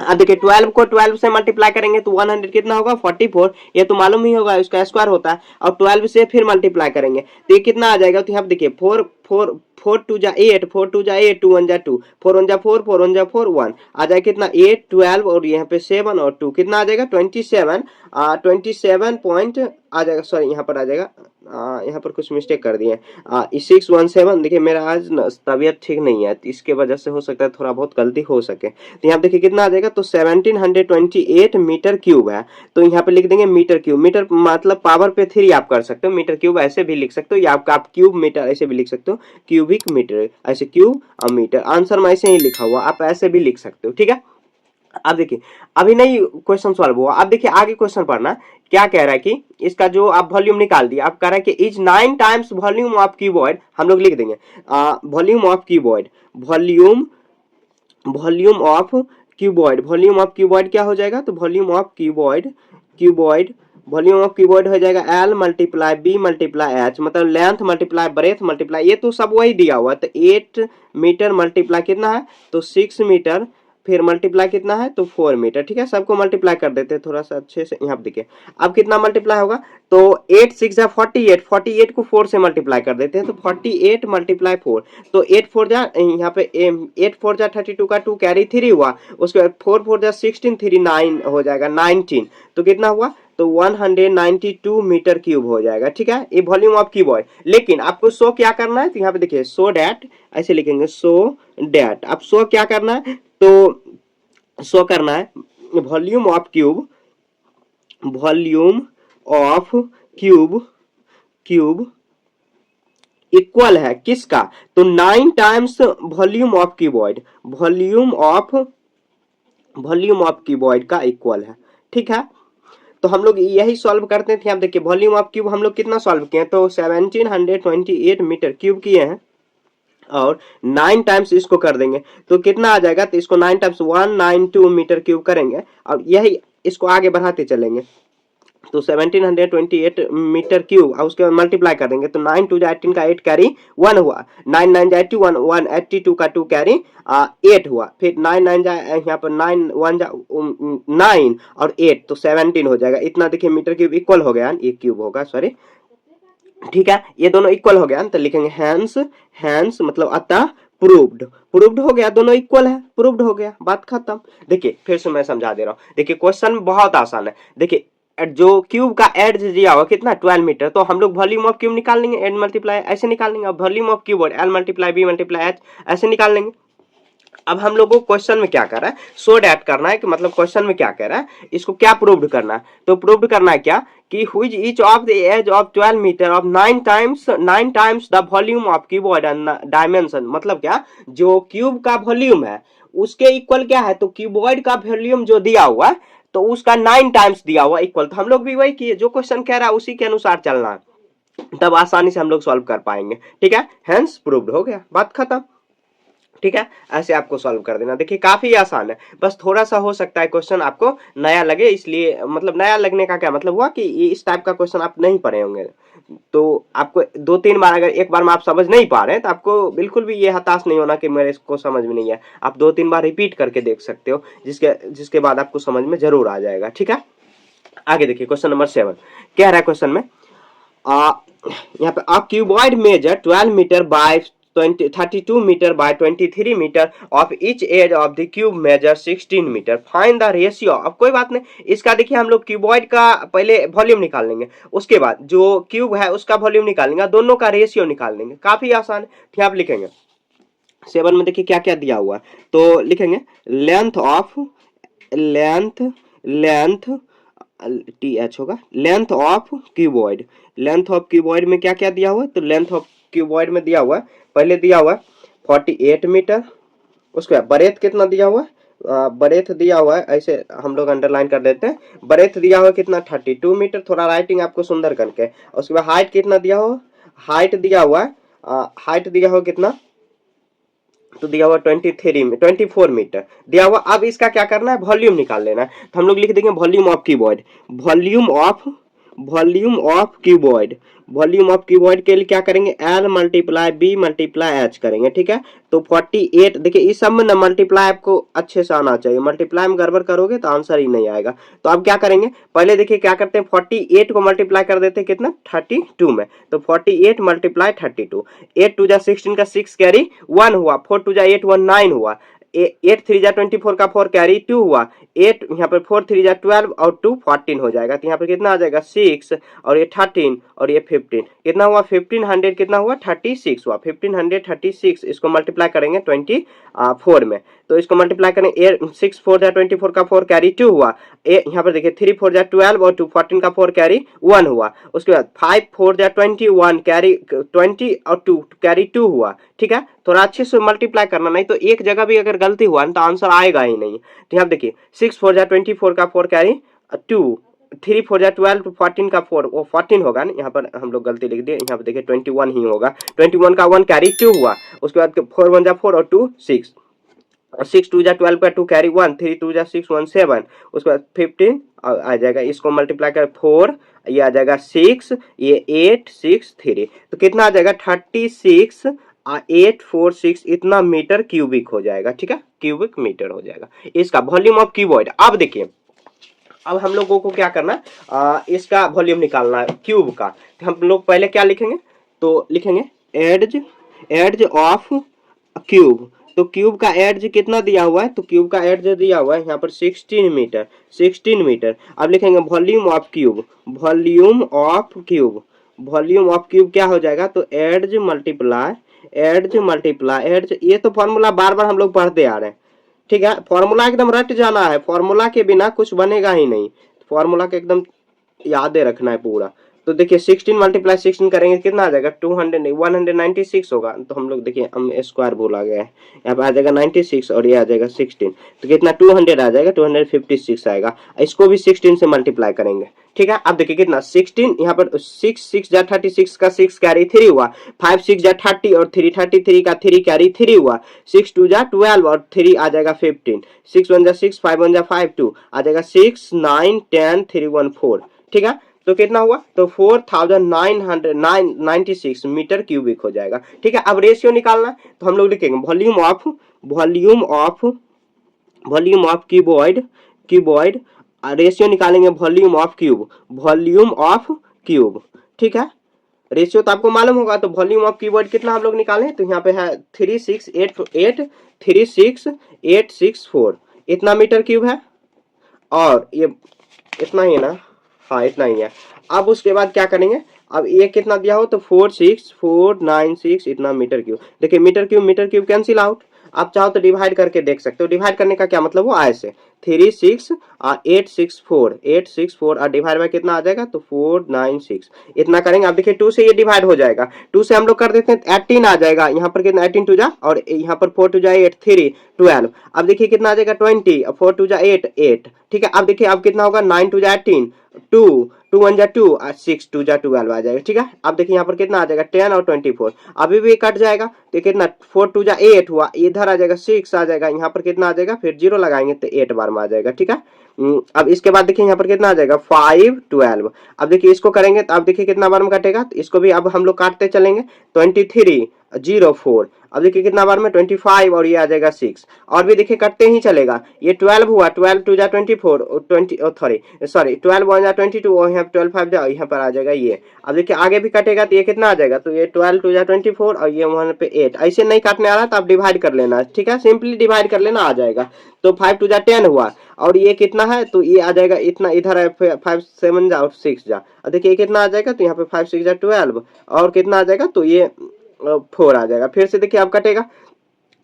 अब देखिए 12 को 12 से मल्टीप्लाई करेंगे तो 100 कितना होगा 44, ये तो मालूम ही होगा, इसका स्क्वायर होता है। और 12 से फिर मल्टीप्लाई करेंगे तो ये कितना आ जाएगा, तो यहाँ पे देखिए 4 टू जा 8 2 1 जा 2 4 1 जा 4 4 1 जा 4 1 आ जाएगा कितना 8 12 और यहाँ पे 7 और 2 कितना आ जाएगा 27, 27 पॉइंट आ जाएगा, सॉरी यहाँ पर आ जाएगा, यहाँ पर कुछ मिस्टेक कर दिए 617। देखिए मेरा आज तबीयत ठीक नहीं है, इसके वजह से हो सकता है थोड़ा बहुत गलती हो सके। तो यहाँ देखिए कितना आ जाएगा, तो 1728 मीटर क्यूब है। तो यहाँ पे लिख देंगे मीटर क्यूब, मीटर मतलब पावर पे 3 आप कर सकते हो, मीटर क्यूब ऐसे भी लिख सकते हो, या आप क्यूब मीटर ऐसे भी लिख सकते हो, क्यूबिक मीटर ऐसे क्यूब और मीटर, आंसर में ऐसे ही लिखा हुआ, आप ऐसे भी लिख सकते हो, ठीक है। अब देखिए अभी नहीं क्वेश्चन सॉल्व हुआ, अब देखिए आगे क्वेश्चन पढ़ना क्या कह रहा है कि इसका जो आप वॉल्यूम निकाल दिया, आप कह रहा है कि is 9 times volume of cuboid, हम लोग लिख देंगे volume of cuboid, volume volume of cuboid, volume of cuboid क्या हो जाएगा, तो volume of cuboid, cuboid volume of cuboid हो जाएगा L multiply B multiply H, मतलब लेंथ मल्टीप्लाई ब्रेथ मल्टीप्लाई, ये तो सब वही दिया हुआ है। तो 8 मीटर मल्टीप्लाई कितना है, तो 6 मीटर, फिर मल्टीप्लाई कितना है, तो 4 मीटर, ठीक है। सबको मल्टीप्लाई कर देते हैं थोड़ा सा अच्छे से, यहाँ पे देखिए अब कितना मल्टीप्लाई होगा, तो 8 6 जा 48, 48 को 4 से मल्टीप्लाई कर देते हैं, तो 48 मल्टीप्लाई 4, तो 8 4 जा यहाँ पे 8 4 जा 32 का 2 कैरी 3 हुआ, उसके बाद 4 4 जा 16 3 9 हो जाएगा 19, तो कितना हुआ, तो 192 मीटर क्यूब हो जाएगा, ठीक है। ये वॉल्यूम ऑफ क्यूबॉइड, लेकिन आपको शो क्या करना है, तो यहाँ पे देखिए शो डैट ऐसे लिखेंगे, शो डैट, अब शो क्या करना है, तो शो करना है volume of cube, volume of cube, cube equal है किसका, तो 9 times volume of cuboid, volume of cuboid का इक्वल है, ठीक है। तो हम लोग यही सॉल्व करते थे। आप देखिए वॉल्यूम ऑफ क्यूब हम लोग कितना सॉल्व किए, तो 1728 मीटर क्यूब किए हैं और 9 टाइम्स इसको कर देंगे तो कितना आ जाएगा, तो इसको 9 टाइम्स 192 मीटर क्यूब करेंगे और यही इसको आगे बढ़ाते चलेंगे, तो 1728 मीटर क्यूब और उसके बाद मल्टीप्लाई कर देंगे, तो 9 2 जा 18 का 8 कैरी 1 हुआ, 9 9 जा 81 182 का 2 कैरी 8 हुआ, फिर 9 9 जा यहाँ पर 9 1 जा 9 और 8 तो 17 हो जाएगा। इतना देखिए मीटर क्यूब इक्वल हो गया, एक क्यूब होगा सॉरी, ठीक है, ये दोनों इक्वल हो गया तो लिखेंगे हैंस, हैंस मतलब अतः प्रूव्ड, प्रूव्ड हो गया, दोनों इक्वल है, प्रूव्ड हो गया, बात खत्म। देखिए फिर से मैं समझा दे रहा हूँ, देखिए क्वेश्चन बहुत आसान है। देखिए जो क्यूब का एज दिया हुआ कितना 12 मीटर, तो हम लोग वॉल्यूम ऑफ क्यूब निकाल लेंगे, एड मल्टीप्लाई ऐसे निकाल लेंगे, volume of cube L multiply B multiply H ऐसे निकाल लेंगे। अब हम लोगों को क्वेश्चन में क्या कर रहा है, सो डैट करना है कि मतलब क्वेश्चन में क्या कह रहा है, इसको क्या प्रूव्ड करना है, तो प्रूव्ड करना है क्या कि which each of the edge of 12 metre of 9 times the volume of cuboid and dimension, मतलब क्या जो क्यूब का वॉल्यूम है उसके इक्वल क्या है, तो क्यूबॉइड का वॉल्यूम जो दिया हुआ है तो उसका 9 टाइम्स दिया हुआ इक्वल, तो हम लोग भी वही किए, जो क्वेश्चन कह रहा है उसी के अनुसार चलना है, तब आसानी से हम लोग सॉल्व कर पाएंगे, ठीक है। हेंस प्रूव्ड हो गया, बात खत्म, ठीक है। ऐसे आपको सॉल्व कर देना, देखिए काफी आसान है, बस थोड़ा सा हो सकता है क्वेश्चन आपको नया लगे, इसलिए मतलब नया लगने का क्या मतलब हुआ कि इस टाइप का क्वेश्चन आप नहीं पढ़े होंगे, तो आपको 2-3 बार अगर एक बार में आप समझ नहीं पा रहे हैं तो आपको बिल्कुल भी ये हताश नहीं होना कि मेरे इसको समझ में नहीं है, आप 2-3 बार रिपीट करके देख सकते हो, जिसके बाद आपको समझ में जरूर आ जाएगा, ठीक है। आगे देखिए क्वेश्चन नंबर 7 क्या रहा है क्वेश्चन में, यहाँ पे आप cuboid measure 12 metre by 32 metre by 23 metre of each edge of the cube measure 16 metre, find the ratio. अब कोई बात नहीं, इसका देखिए हम लोग क्यूबॉइड का पहले वॉल्यूम निकाल लेंगे, उसके बाद जो क्यूब है उसका वॉल्यूम निकाल लेंगे, दोनों का रेशियो निकाल लेंगे, काफी आसान है। ठीक है, आप लिखेंगे 7 में देखिए क्या क्या दिया हुआ है, तो लिखेंगे लेंथ ऑफ, लेंथ TH होगा, length of cuboid, length of cuboid में क्या क्या दिया हुआ है, तो लेंथ ऑफ क्यूबॉइड में दिया हुआ है, पहले दिया हुआ है 48 मीटर, उसके बाद ब्रेथ कितना दिया हुआ है, ब्रेथ दिया हुआ है ऐसे हम लोग अंडरलाइन कर देते हैं, ब्रेथ दिया हुआ है कितना 32 मीटर, थोड़ा राइटिंग आपको सुंदर करके, उसके बाद हाइट कितना दिया हुआ, हाइट दिया हुआ है, हाइट दिया हुआ कितना, तो दिया हुआ 24 मीटर दिया हुआ। अब इसका क्या करना है, वॉल्यूम निकाल लेना है, तो हम लोग लिख देंगे volume of cuboid, volume of volume of cuboid, volume of cuboid के लिए क्या करेंगे, L multiply B multiply H करेंगे, ठीक है। तो 48, देखिए इस सब में ना मल्टीप्लाई आपको अच्छे से आना चाहिए, मल्टीप्लाई में गड़बड़ करोगे तो आंसर ही नहीं आएगा। तो अब क्या करेंगे, पहले देखिए क्या करते हैं, 48 को मल्टीप्लाई कर देते हैं कितना, 32 में। तो 48 मल्टीप्लाई 32, 8 टू जा 16 का 6 कैरी 1 हुआ, 4 टू जा 8 1 9 हुआ, 8 3 जा 24 का 4 कैरी 2 हुआ, 8 यहाँ पर 4 3 जा 12 और 2 14 हो जाएगा। तो यहाँ पर कितना आ जाएगा 6 और ये 13 और ये 15, कितना हुआ 1500, कितना हुआ 36 हुआ, 1536। इसको मल्टीप्लाई करेंगे 24 में, तो इसको मल्टीप्लाई करें, 6 4 जा 24 का 4 कैरी 2 हुआ, यहाँ पर देखिए 3 4 जा 12 और 2 14 का 4 कैरी 1 हुआ। उसके बाद 5 4 जा 21 कैरी 20 और 2 कैरी 2 हुआ, ठीक है। थोड़ा अच्छे से मल्टीप्लाई करना, नहीं तो एक जगह भी अगर गलती हुआ तो आंसर आएगा ही नहीं। तो यहाँ देखिए 6 4 जा 24 का 4 कैरी 2, 3 4 जा 12 14 का 4, वो 14 होगा ना, यहाँ पर हम लोग गलती लिख दिए, यहाँ पर देखिए 21 ही होगा, 21 का 1 कैरी 2 हुआ। उसके बाद 4 1 जा 4 और 2 6, और 6 2 जा 12 का 2 कैरी 1, 3 2 जा 6 1 7, उसके बाद 15 आ जाएगा, इसको मल्टीप्लाई कर 4, ये आ जाएगा 6, ये 8 6 3, तो कितना आ जाएगा 36 846, इतना मीटर क्यूबिक हो जाएगा, ठीक है, क्यूबिक मीटर हो जाएगा इसका वॉल्यूम ऑफ क्यूबॉइड। अब देखिए, अब हम लोगों को क्या करना, इसका वॉल्यूम निकालना है क्यूब का। तो हम लोग पहले क्या लिखेंगे, तो लिखेंगे एड्ज, एड्ज ऑफ क्यूब। तो क्यूब का एड्ज कितना दिया हुआ है, तो क्यूब का एड्ज दिया हुआ है यहाँ पर 16 मीटर, 16 मीटर। अब लिखेंगे volume of cube, volume of cube, volume of cube क्या हो जाएगा, तो edge multiply, edge multiply edge, ये तो फॉर्मूला बार बार हम लोग पढ़ते आ रहे हैं, ठीक है। फॉर्मूला एकदम रट जाना है, फॉर्मूला के बिना कुछ बनेगा ही नहीं, फॉर्मूला के एकदम याद रखना है पूरा। तो देखिए 16 मल्टीप्लाई 16 करेंगे कितना आ जाएगा 200, 196 होगा। तो हम लोग देखिए हम स्क्वायर बोल आ गया है, यहाँ पे आ जाएगा 96 और ये आ जाएगा 16, तो कितना 200 आ जाएगा, 256 आएगा। इसको भी 16 से मल्टीप्लाई करेंगे, ठीक है। अब देखिए कितना 16, यहाँ पर 6 6 जा 36 का 6 कैरी 3 हुआ, 5 6 जा 30 और 3 33 का 3 कैरी 3 हुआ, 6 2 जा 12 और 3 आ जाएगा 15, 6 1 जा 6 5 1 जा 5 2 आ जाएगा 6 9 10 3 1 4, ठीक है। तो कितना हुआ, तो 4996 मीटर क्यूबिक हो जाएगा, ठीक है। अब रेशियो निकालना, तो हम लोग लिखेंगे volume of, volume of, volume of cuboid, cuboid, ratio निकालेंगे volume of cube, volume of cube, ठीक है। रेशियो तो आपको मालूम होगा, तो वॉल्यूम ऑफ क्यूबॉइड कितना हम लोग निकालें, तो यहाँ पे है 36864, इतना मीटर क्यूब है, और ये इतना ही है ना, हाँ इतना ही है। अब उसके बाद क्या करेंगे, अब ये कितना दिया हो, तो 46496, इतना मीटर क्यूब। देखिए मीटर क्यूब कैंसिल आउट, आप चाहो तो डिवाइड करके देख सकते हो। डिवाइड करने का क्या मतलब, वो ऐसे 864 और डिवाइड बाय कितना आ जाएगा, तो 496, इतना करेंगे। अब देखिए 2 से ये डिवाइड हो जाएगा, 2 से हम लोग कर देते हैं 18 आ जाएगा, यहाँ पर कितना 18 टू जा, और यहाँ पर 4 टू जा 8 3 12, अब देखिए कितना आ जाएगा 20, 4 टू जा 8 8, ठीक है। अब देखिए अब कितना होगा 9 टू जा 18 2 2 1 जा 2 और 6 2 जा 12 आ जाएगा, ठीक है। अब देखिए यहाँ पर कितना आ जाएगा 10 और 24, अभी भी कट जाएगा, तो कितना 4 2 जा 8 हुआ, इधर आ जाएगा 6 आ जाएगा, यहाँ पर कितना आ जाएगा, फिर 0 लगाएंगे तो 8 बार में आ जाएगा, ठीक है। अब इसके बाद देखिए यहाँ पर कितना आ जाएगा 5 12, अब देखिए इसको करेंगे तो अब देखिए कितना बार में कटेगा, तो इसको भी अब हम लोग काटते चलेंगे, 23 0 4, अब देखिए कितना बार में 25 और ये आ जाएगा 6, और भी देखिए कटते ही चलेगा। ये 12 हुआ, 12 2 जा 24 सॉरी 12 1 जा 22 और यहाँ 12 5 जा, यहाँ पर आ जाएगा ये। अब देखिए आगे भी कटेगा तो ये कितना आ जाएगा, तो ये 12 2 जा 24 और ये वहाँ पे 8, ऐसे नहीं काटने आ रहा तो आप डिवाइड कर लेना, ठीक है, सिंपली डिवाइड कर लेना आ जाएगा। तो 5 2 जा 10 हुआ, और ये कितना है, तो ये आ जाएगा इतना, इधर है 5 7 जा और 6 जा, अब देखिए कितना आ जाएगा, तो यहाँ पे 5 6 जा 12 और कितना आ जाएगा, तो ये 4 आ जाएगा। फिर से देखिए अब कटेगा,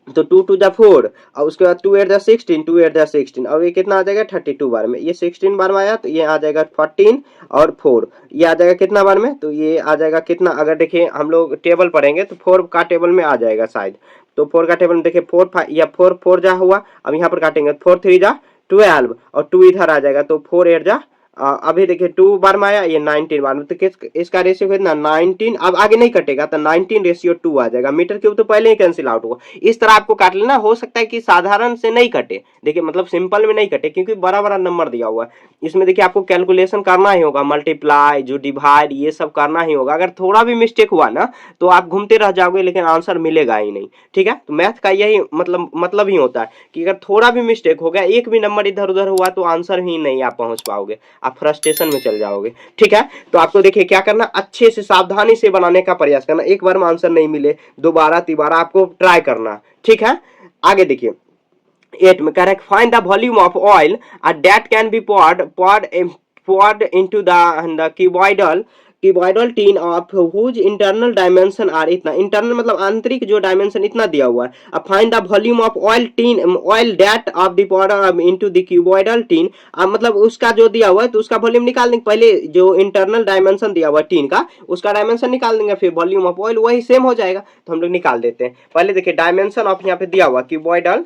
तो 2 2 जा 4 और उसके बाद 2 8 जा 16 2 8 जा 16, और ये कितना आ जाएगा 32 बार में, ये 16 बार में आया तो ये आ जाएगा 14 और 4, ये आ जाएगा कितना बार में, तो ये आ जाएगा कितना, अगर देखिए हम लोग टेबल पढ़ेंगे तो 4 का टेबल में आ जाएगा शायद, तो 4 का टेबल में देखिए 4 5 या 4 4 जा हुआ, अब यहाँ पर काटेंगे 4 3 जा 12 और 2 इधर आ जाएगा, तो 4 8 जा अभी देखिए 2 बार में आया, ये 19 बार में, तो इसका रेशियो कितना 19, अब आगे नहीं कटेगा तो 19:2 आ जाएगा। मीटर क्यूब तो पहले ही कैंसिल आउट हुआ। इस तरह आपको काट लेना, हो सकता है कि साधारण से नहीं कटे, देखिए मतलब सिंपल में नहीं कटे क्योंकि बड़ा बड़ा नंबर दिया हुआ है। इसमें देखिए आपको कैलकुलेशन करना ही होगा, मल्टीप्लाई जो डिवाइड ये सब करना ही होगा। अगर थोड़ा भी मिस्टेक हुआ ना तो आप घूमते रह जाओगे लेकिन आंसर मिलेगा ही नहीं। ठीक है, तो मैथ का यही मतलब ही होता है कि अगर थोड़ा भी मिस्टेक हो गया, एक भी नंबर इधर उधर हुआ तो आंसर ही नहीं आप पहुंच पाओगे, आप फ्रस्ट्रेशन में चल जाओगे। ठीक है, तो आपको देखिए क्या करना, अच्छे से सावधानी से बनाने का प्रयास करना। एक बार में आंसर नहीं मिले, दोबारा तिबारा आपको ट्राई करना। ठीक है, आगे देखिए 8 में कह रहा है find the volume of oil that can be poured into the cuboidal tin of whose internal dimension are इतना, इंटरनल मतलब आंतरिक जो डायमेंशन इतना दिया हुआ है। अब find the volume of oil that of the powder into the cuboidal tin, मतलब उसका जो दिया हुआ है तो उसका वॉल्यूम निकाल देंगे। पहले जो इंटरनल डायमेंशन दिया हुआ है टीन का, उसका डायमेंशन निकाल देंगे, फिर वॉल्यूम ऑफ ऑयल वही सेम हो जाएगा। तो हम लोग निकाल देते हैं। पहले देखिए डायमेंशन ऑफ यहाँ पे दिया हुआ क्यूबॉइडल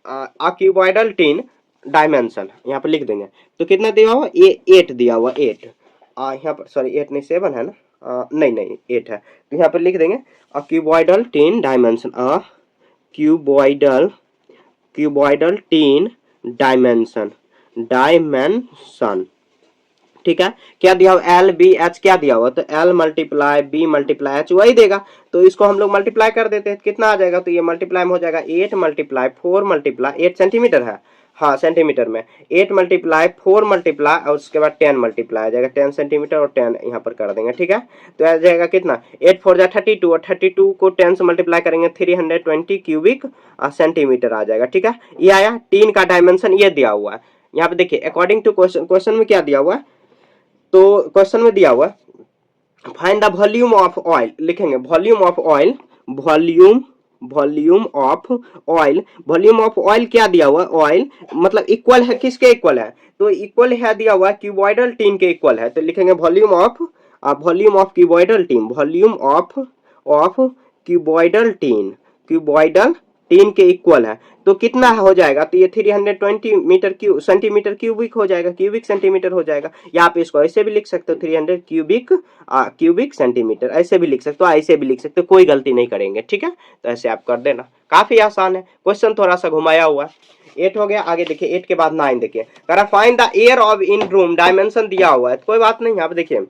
क्यूबॉइडल टीन डायमेंशन यहाँ पे लिख देंगे। तो कितना दिया हुआ, ये 8 दिया हुआ, 8 यहाँ पर सॉरी 8 नहीं 7 है ना, नहीं नहीं 8 है। तो यहाँ पर लिख देंगे cuboidal tin dimension, cuboidal cuboidal tin dimension dimension. ठीक है, क्या दिया हुआ एल बी एच, क्या दिया हुआ तो L multiply B multiply H वही देगा। तो इसको हम लोग मल्टीप्लाई कर देते हैं, कितना आ जाएगा, तो ये मल्टीप्लाई में हो जाएगा 8 मल्टीप्लाई 4 मल्टीप्लाई 8 सेंटीमीटर है, हाँ सेंटीमीटर में 8 मल्टीप्लाई 4 मल्टीप्लाई और उसके बाद 10 मल्टीप्लाई आ जाएगा, 10 सेंटीमीटर और 10 यहाँ पर कर देंगे। ठीक है, तो आ जाएगा कितना 8 4 जा 32 और 32 को 10 से मल्टीप्लाई करेंगे 320 क्यूबिक सेंटीमीटर आ जाएगा। ठीक है, ये आया टीन का डायमेंशन, ये दिया हुआ है। यहाँ पे देखिए अकॉर्डिंग टू क्वेश्चन में क्या दिया हुआ है, तो क्वेश्चन में दिया हुआ find the volume of oil, लिखेंगे volume of oil, volume volume of oil, volume of oil क्या दिया हुआ, ऑयल मतलब इक्वल है किसके इक्वल है, तो इक्वल है दिया हुआ क्यूबॉइडल टीन के इक्वल है। तो लिखेंगे volume of cuboidal tin, volume of cuboidal tin, cuboidal 3 के इक्वल है। तो कितना हो जाएगा, तो ये 320 मीटर क्यूब सेंटीमीटर क्यूबिक हो जाएगा, क्यूबिक सेंटीमीटर हो जाएगा। या आप इसको ऐसे भी लिख सकते हो 300 क्यूबिक सेंटीमीटर, ऐसे भी लिख सकते हो, ऐसे भी लिख सकते हो, कोई गलती नहीं करेंगे। ठीक है, तो ऐसे आप कर देना, काफी आसान है। क्वेश्चन थोड़ा सा घुमाया हुआ है। 8 हो गया, आगे देखिए 8 के बाद 9 देखिए, करा find the air of in room, dimension दिया हुआ है, कोई बात नहीं। यहाँ पे देखिए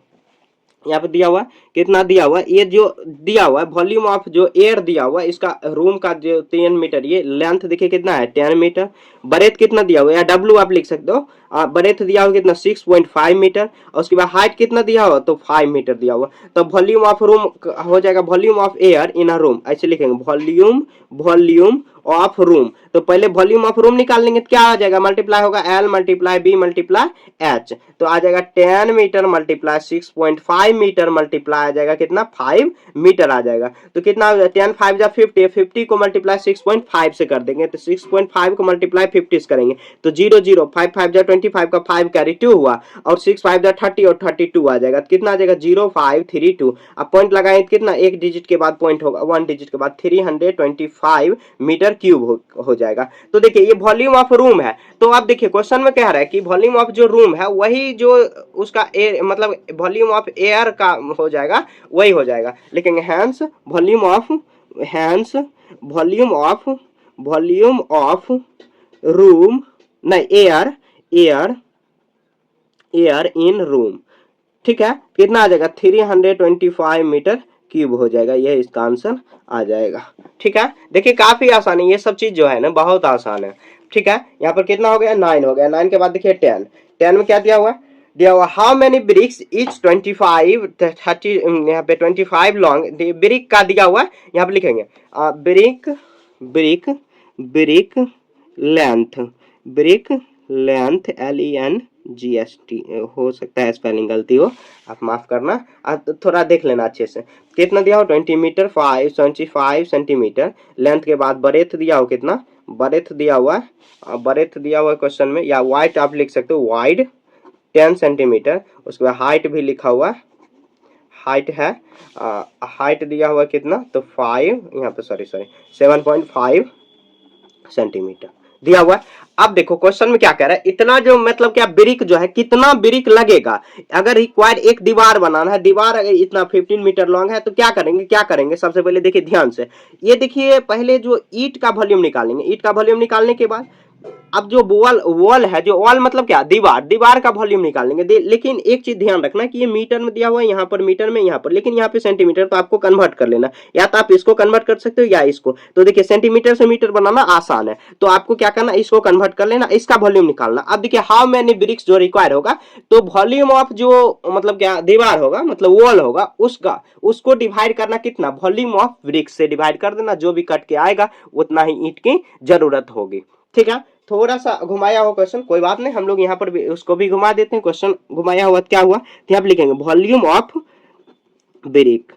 यहाँ पे दिया हुआ कितना दिया हुआ, ये जो दिया हुआ है वॉल्यूम ऑफ जो एयर दिया हुआ है, इसका रूम का जो 10 मीटर, ये लेंथ देखिए कितना है 10 मीटर, ब्रेथ कितना दिया हुआ है, या डब्ल्यू आप लिख सकते हो, ब्रेथ दिया हुआ कितना 6.5 मीटर, और उसके बाद हाइट कितना दिया हुआ तो 5 मीटर दिया हुआ। तो वॉल्यूम ऑफ रूम हो जाएगा volume of air in a room, ऐसे लिखेंगे वॉल्यूम ऑफ रूम। तो पहले वॉल्यूम ऑफ रूम निकाल लेंगे तो क्या आ जाएगा, मल्टीप्लाई होगा L multiply B multiply H, तो आ जाएगा 10 मीटर मल्टीप्लाई 6.5 मीटर मल्टीप्लाई आ जाएगा कितना 5 मीटर आ जाएगा। तो कितना 10 5 जा 50, 50 को मल्टीप्लाई 6.5 से कर देंगे, तो 6.5 को मल्टीप्लाई 50 से करेंगे तो 0 0 5 5 जा 25 का 5 कैरी 2 हुआ, और 6 5 जा 30 और 32 आ जाएगा, तो कितना आ जाएगा 0532। अब पॉइंट लगाएं कितना, एक डिजिट के बाद पॉइंट होगा, 1 डिजिट के बाद 325 मीटर क्यूब हो जाएगा। तो देखिए ये वॉल्यूम ऑफ रूम है। तो आप देखिए क्वेश्चन में कह रहा है कि वॉल्यूम ऑफ जो रूम है वही जो उसका एयर मतलब वॉल्यूम ऑफ एयर का हो जाएगा, वही हो जाएगा। लिखेंगे हैंस वॉल्यूम ऑफ रूम नहीं एयर इन रूम। ठीक है, कितना आ जाएगा 325 मीटर क्यूब हो जाएगा, यह इसका आंसर आ जाएगा। ठीक है, देखिए काफी आसान है, ये सब चीज जो है ना बहुत आसान है। ठीक है, यहाँ पर कितना हो गया 9 हो गया, 9 के बाद देखिए 10 में क्या दिया हुआ हाउ मेनी ब्रिक्स इच 25 30 यहाँ पे 25 लॉन्ग, ब्रिक का दिया हुआ यहाँ पे लिखेंगे ब्रिक लेंथ LENGST, हो सकता है स्पेलिंग गलती हो, आप माफ करना, आप थोड़ा देख लेना अच्छे से। कितना दिया हो 20 मीटर 25 सेंटीमीटर, लेंथ के बाद ब्रेथ दिया हो कितना, ब्रेथ दिया हुआ है क्वेश्चन में, या वाइड आप लिख सकते हो, वाइड 10 सेंटीमीटर, उसके बाद हाइट भी लिखा हुआ, हाइट है हाइट दिया हुआ कितना तो 5 यहाँ पे 7.5 सेंटीमीटर दिया हुआ है। अब देखो क्वेश्चन में क्या कह रहा है, इतना जो मतलब क्या ब्रिक जो है, कितना ब्रिक लगेगा। अगर रिक्वायर्ड एक दीवार बनाना है, दीवार अगर इतना 15 मीटर लॉन्ग है, तो क्या करेंगे सबसे पहले देखिए ध्यान से, ये देखिए पहले जो ईंट का वॉल्यूम निकालेंगे, ईंट का वॉल्यूम निकालने के बाद अब जो वॉल वॉल है, जो वॉल मतलब क्या, दीवार, दीवार का वॉल्यूम निकालेंगे। लेकिन एक चीज ध्यान रखना कि ये मीटर में दिया हुआ है, यहाँ पर मीटर में, यहाँ पर, लेकिन यहाँ पे सेंटीमीटर, तो आपको कन्वर्ट कर लेना, या तो आप इसको कन्वर्ट कर सकते हो या इसको। तो देखिए सेंटीमीटर से मीटर बनाना आसान है, तो आपको क्या करना, इसको कन्वर्ट कर लेना, इसका वॉल्यूम निकालना। अब देखिए हाउ मेनी ब्रिक्स जो रिक्वायर होगा, तो वॉल्यूम ऑफ जो मतलब क्या दीवार होगा, मतलब वॉल होगा, उसका उसको डिवाइड करना कितना, वॉल्यूम ऑफ ब्रिक्स से डिवाइड कर देना, जो भी कट के आएगा उतना ही ईंट की जरूरत होगी। ठीक है, थोड़ा सा घुमाया हुआ क्वेश्चन, कोई बात नहीं, हम लोग यहाँ पर भी उसको भी घुमा देते हैं। क्वेश्चन घुमाया हुआ क्या हुआ, तो आप लिखेंगे वॉल्यूम ऑफ ब्रिक।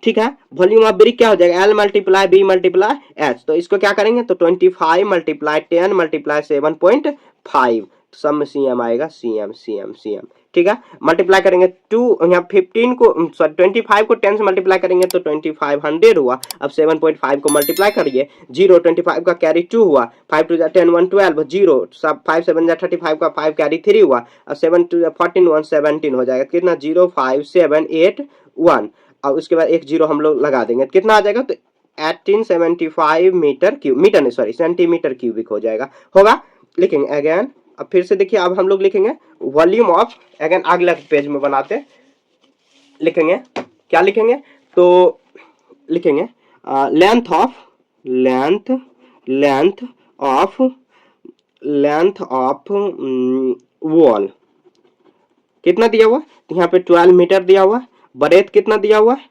ठीक है, वॉल्यूम ऑफ ब्रिक क्या हो जाएगा, L multiply B multiply H. तो इसको क्या करेंगे, तो 25 मल्टीप्लाई 10 मल्टीप्लाई 7.5, सब में सीएम आएगा, सीएम सीएम सीएम। ठीक है, मल्टीप्लाई करेंगे 2, यहाँ 15 को सॉरी 25 को 10 से मल्टीप्लाई करेंगे तो 2500 हुआ। अब 7.5 को मल्टीप्लाई करिए, 0, 25 का कैरी 2 हुआ, 5 टू 10 1 12, 0, सब 5 7 35 का 5 कैरी 3 हुआ, अब 7 टू 14 1 17 हो जाएगा, कितना 0 5 7 8 1, और उसके बाद एक 0 हम लोग लगा देंगे, कितना आ जाएगा, तो 1875 मीटर क्यूब, मीटर नहीं सॉरी सेंटीमीटर क्यूबिक हो जाएगा, होगा। लिखेंगे अगेन, अब फिर से देखिए, अब हम लोग लिखेंगे वॉल्यूम ऑफ, अगेन अगले पेज में बनाते, लिखेंगे क्या लिखेंगे, तो लिखेंगे लेंथ ऑफ वॉल कितना दिया हुआ, तो यहाँ पे 12 मीटर दिया हुआ, ब्रेथ कितना दिया हुआ है,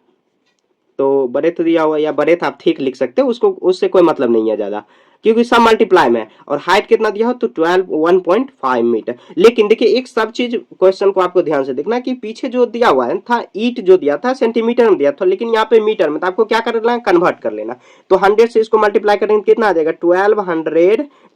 तो ब्रेथ दिया हुआ, या ब्रेथ आप ठीक लिख सकते हो, उसको उससे कोई मतलब नहीं है ज्यादा, क्योंकि सब मल्टीप्लाई में है। और हाइट कितना दिया हो, तो 1.5 मीटर। लेकिन देखिए एक सब चीज क्वेश्चन को आपको ध्यान से देखना, कि पीछे जो दिया हुआ है था, ईट जो दिया था सेंटीमीटर में दिया था, लेकिन यहाँ पे मीटर में, तो आपको क्या कर लेना है, कन्वर्ट कर लेना। तो 100 से इसको मल्टीप्लाई करेंगे कितना आ जाएगा,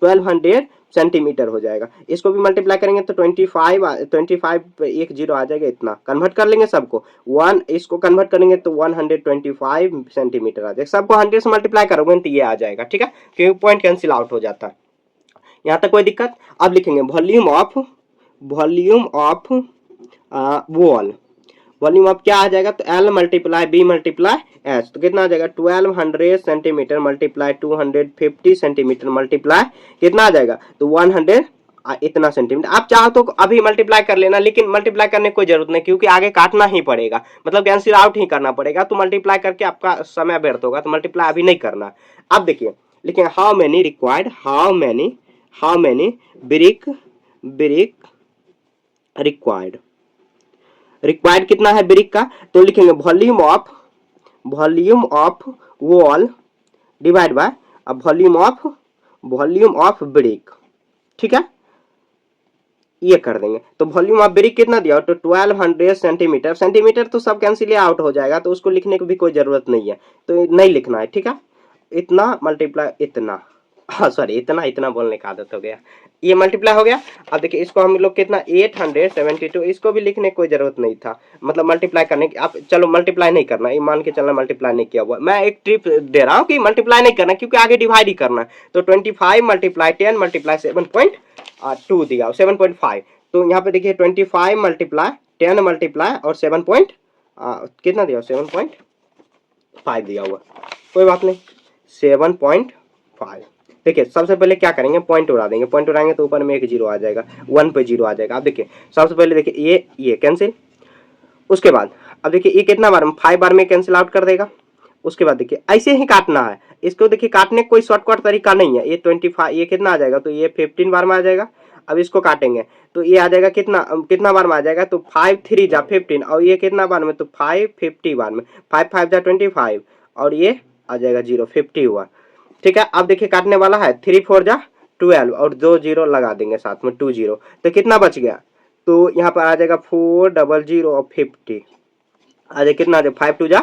1200 सेंटीमीटर हो जाएगा। इसको भी मल्टीप्लाई करेंगे तो 25 एक 0 आ जाएगा, इतना कन्वर्ट कर लेंगे सबको, 1 इसको कन्वर्ट करेंगे तो 125 सेंटीमीटर आ जाएगा। सबको 100 से मल्टीप्लाई करोगे तो ये आ जाएगा। ठीक है, क्योंकि पॉइंट कैंसिल आउट हो जाता है, यहाँ तक कोई दिक्कत। अब लिखेंगे volume of wall, volume of क्या आ जाएगा, तो L multiply B multiply H, तो कितना आ जाएगा 1200 सेंटीमीटर मल्टीप्लाई 250 सेंटीमीटर मल्टीप्लाई कितना आ जाएगा, तो 100 इतना सेंटीमीटर। आप चाहो तो अभी मल्टीप्लाई कर लेना, लेकिन मल्टीप्लाई करने की कोई जरूरत नहीं, क्योंकि आगे काटना ही पड़ेगा, मतलब कैंसिल आउट ही करना पड़ेगा, तो मल्टीप्लाई करके आपका समय व्यर्थ होगा, तो मल्टीप्लाई अभी नहीं करना। अब देखिए लेकिन how many required, how many brick required कितना है ब्रिक का, तो लिखेंगे volume of wall divide by volume of brick. ठीक है, ये कर देंगे, तो वॉल्यूम ऑफ ब्रिक कितना दिया, तो 1200 सेंटीमीटर, सेंटीमीटर तो सब कैंसिल आउट हो जाएगा, तो उसको लिखने की भी कोई जरूरत नहीं है, तो नहीं लिखना है। ठीक है, इतना मल्टीप्लाई इतना, हाँ सॉरी इतना बोलने का आदत हो गया, ये मल्टीप्लाई हो गया। अब देखिए इसको हम लोग कितना 872, इसको भी लिखने की कोई जरूरत नहीं था, मतलब मल्टीप्लाई करने की, आप चलो मल्टीप्लाई नहीं करना, ये मान के चलना मल्टीप्लाई नहीं किया हुआ, मैं एक ट्रिप दे रहा हूँ कि मल्टीप्लाई नहीं करना, क्योंकि आगे डिवाइड ही करना है। तो 25 मल्टीप्लाई 10 मल्टीप्लाई 7.2 दिया 7.5, तो यहाँ पे देखिए 25 मल्टीप्लाई 10 मल्टीप्लाई और 7 पॉइंट कितना दिया 7.5 दिया हुआ, कोई बात नहीं 7.5। देखिए सबसे पहले क्या करेंगे, पॉइंट उड़ा देंगे, पॉइंट उड़ाएंगे तो ऊपर में एक 0 आ जाएगा, 1 पे 0 आ जाएगा। अब देखिए सबसे पहले देखिए ये कैंसिल, उसके बाद अब देखिए ये कितना बार 5 बार में कैंसिल आउट कर देगा। उसके बाद देखिए ऐसे ही काटना है इसको, देखिए काटने का कोई शॉर्टकट तरीका नहीं है। ये 25 ये कितना आ जाएगा, तो ये 15 बार में आ जाएगा। अब इसको काटेंगे तो ये आ जाएगा कितना बार में आ जाएगा, तो 5 3 जा 15, और ये कितना बार में, तो 5 50 बार में, 5 5 जा 25, और ये आ जाएगा 0 50 हुआ। ठीक है, अब देखिए काटने वाला है 3 4 जा 12 और 2 0 लगा देंगे साथ में 2 0, तो कितना बच गया, तो यहाँ पर आ जाएगा 400 और 50 आ जाए, कितना आ जाए 5 2 जा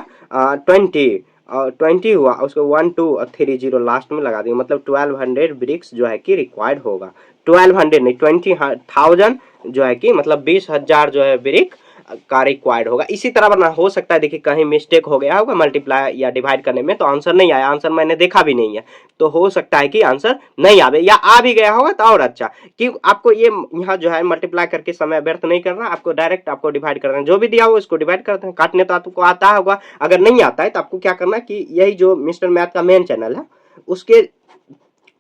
20 और 20 हुआ, उसको 1 2 और 3 0 लास्ट में लगा देंगे, मतलब 1200 ब्रिक्स जो है कि रिक्वायर्ड होगा। 1200 नहीं 20,000 जो है कि मतलब 20,000 जो है ब्रिक का रिक्वायर्ड होगा। इसी तरह बना हो सकता है, देखिए कहीं मिस्टेक हो गया होगा मल्टीप्लाई या डिवाइड करने में, तो आंसर नहीं आया, आंसर मैंने देखा भी नहीं है, तो हो सकता है कि आंसर नहीं आवे, या आ भी गया होगा तो और अच्छा। कि आपको ये यहाँ जो है मल्टीप्लाई करके समय व्यर्थ नहीं करना, आपको डायरेक्ट आपको डिवाइड करना है, जो भी दिया हो उसको डिवाइड करते हैं। काटने तो आपको आता होगा, अगर नहीं आता है तो आपको क्या करना है कि यही जो मिस्टर मैथ का मेन चैनल है उसके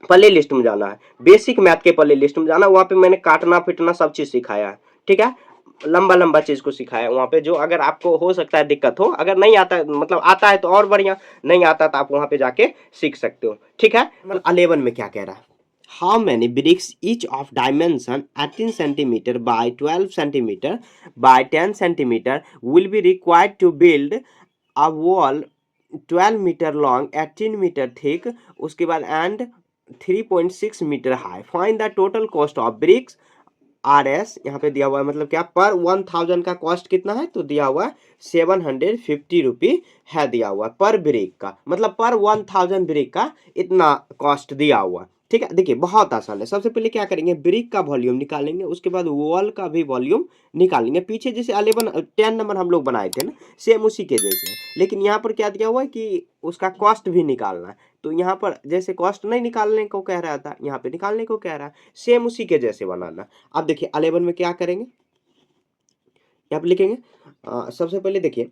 प्ले लिस्ट में जाना है, बेसिक मैथ के प्ले लिस्ट में जाना, वहां पे मैंने काटना पिटना सब चीज सिखाया है, ठीक है, लंबा लंबा चीज को सिखाया वहां पे, जो अगर आपको हो सकता है दिक्कत हो, अगर नहीं आता है मतलब आता है तो और बढ़िया, नहीं आता तो आप वहां पे जाके सीख सकते हो, ठीक है। 11 में क्या कह रहा है, how many bricks each of dimension 18 centimeter by 12 centimeter by 10 centimeter will be required to build a wall 12 metre long 18 metre thick, उसके बाद and 3.6 metre high, find the total cost of bricks R S, यहाँ पे दिया हुआ है मतलब क्या, पर 1000 का कॉस्ट कितना है, तो दिया हुआ है 750 रुपी है, दिया हुआ पर ब्रिक का, मतलब पर 1000 ब्रिक का इतना कॉस्ट दिया हुआ, ठीक है। देखिए बहुत आसान है, सबसे पहले क्या करेंगे, ब्रिक का वॉल्यूम निकालेंगे, उसके बाद वॉल का भी वॉल्यूम निकालेंगे, पीछे जैसे 10 नंबर हम लोग बनाए थे ना, सेम उसी के जैसे, लेकिन यहाँ पर क्या दिया हुआ है कि उसका कॉस्ट भी निकालना है, तो यहाँ पर जैसे कॉस्ट नहीं निकालने को कह रहा था, यहाँ पे निकालने को कह रहा है, सेम उसी के जैसे बनाना। अब देखिए 11 में क्या करेंगे, यहाँ पे लिखेंगे सबसे पहले देखिए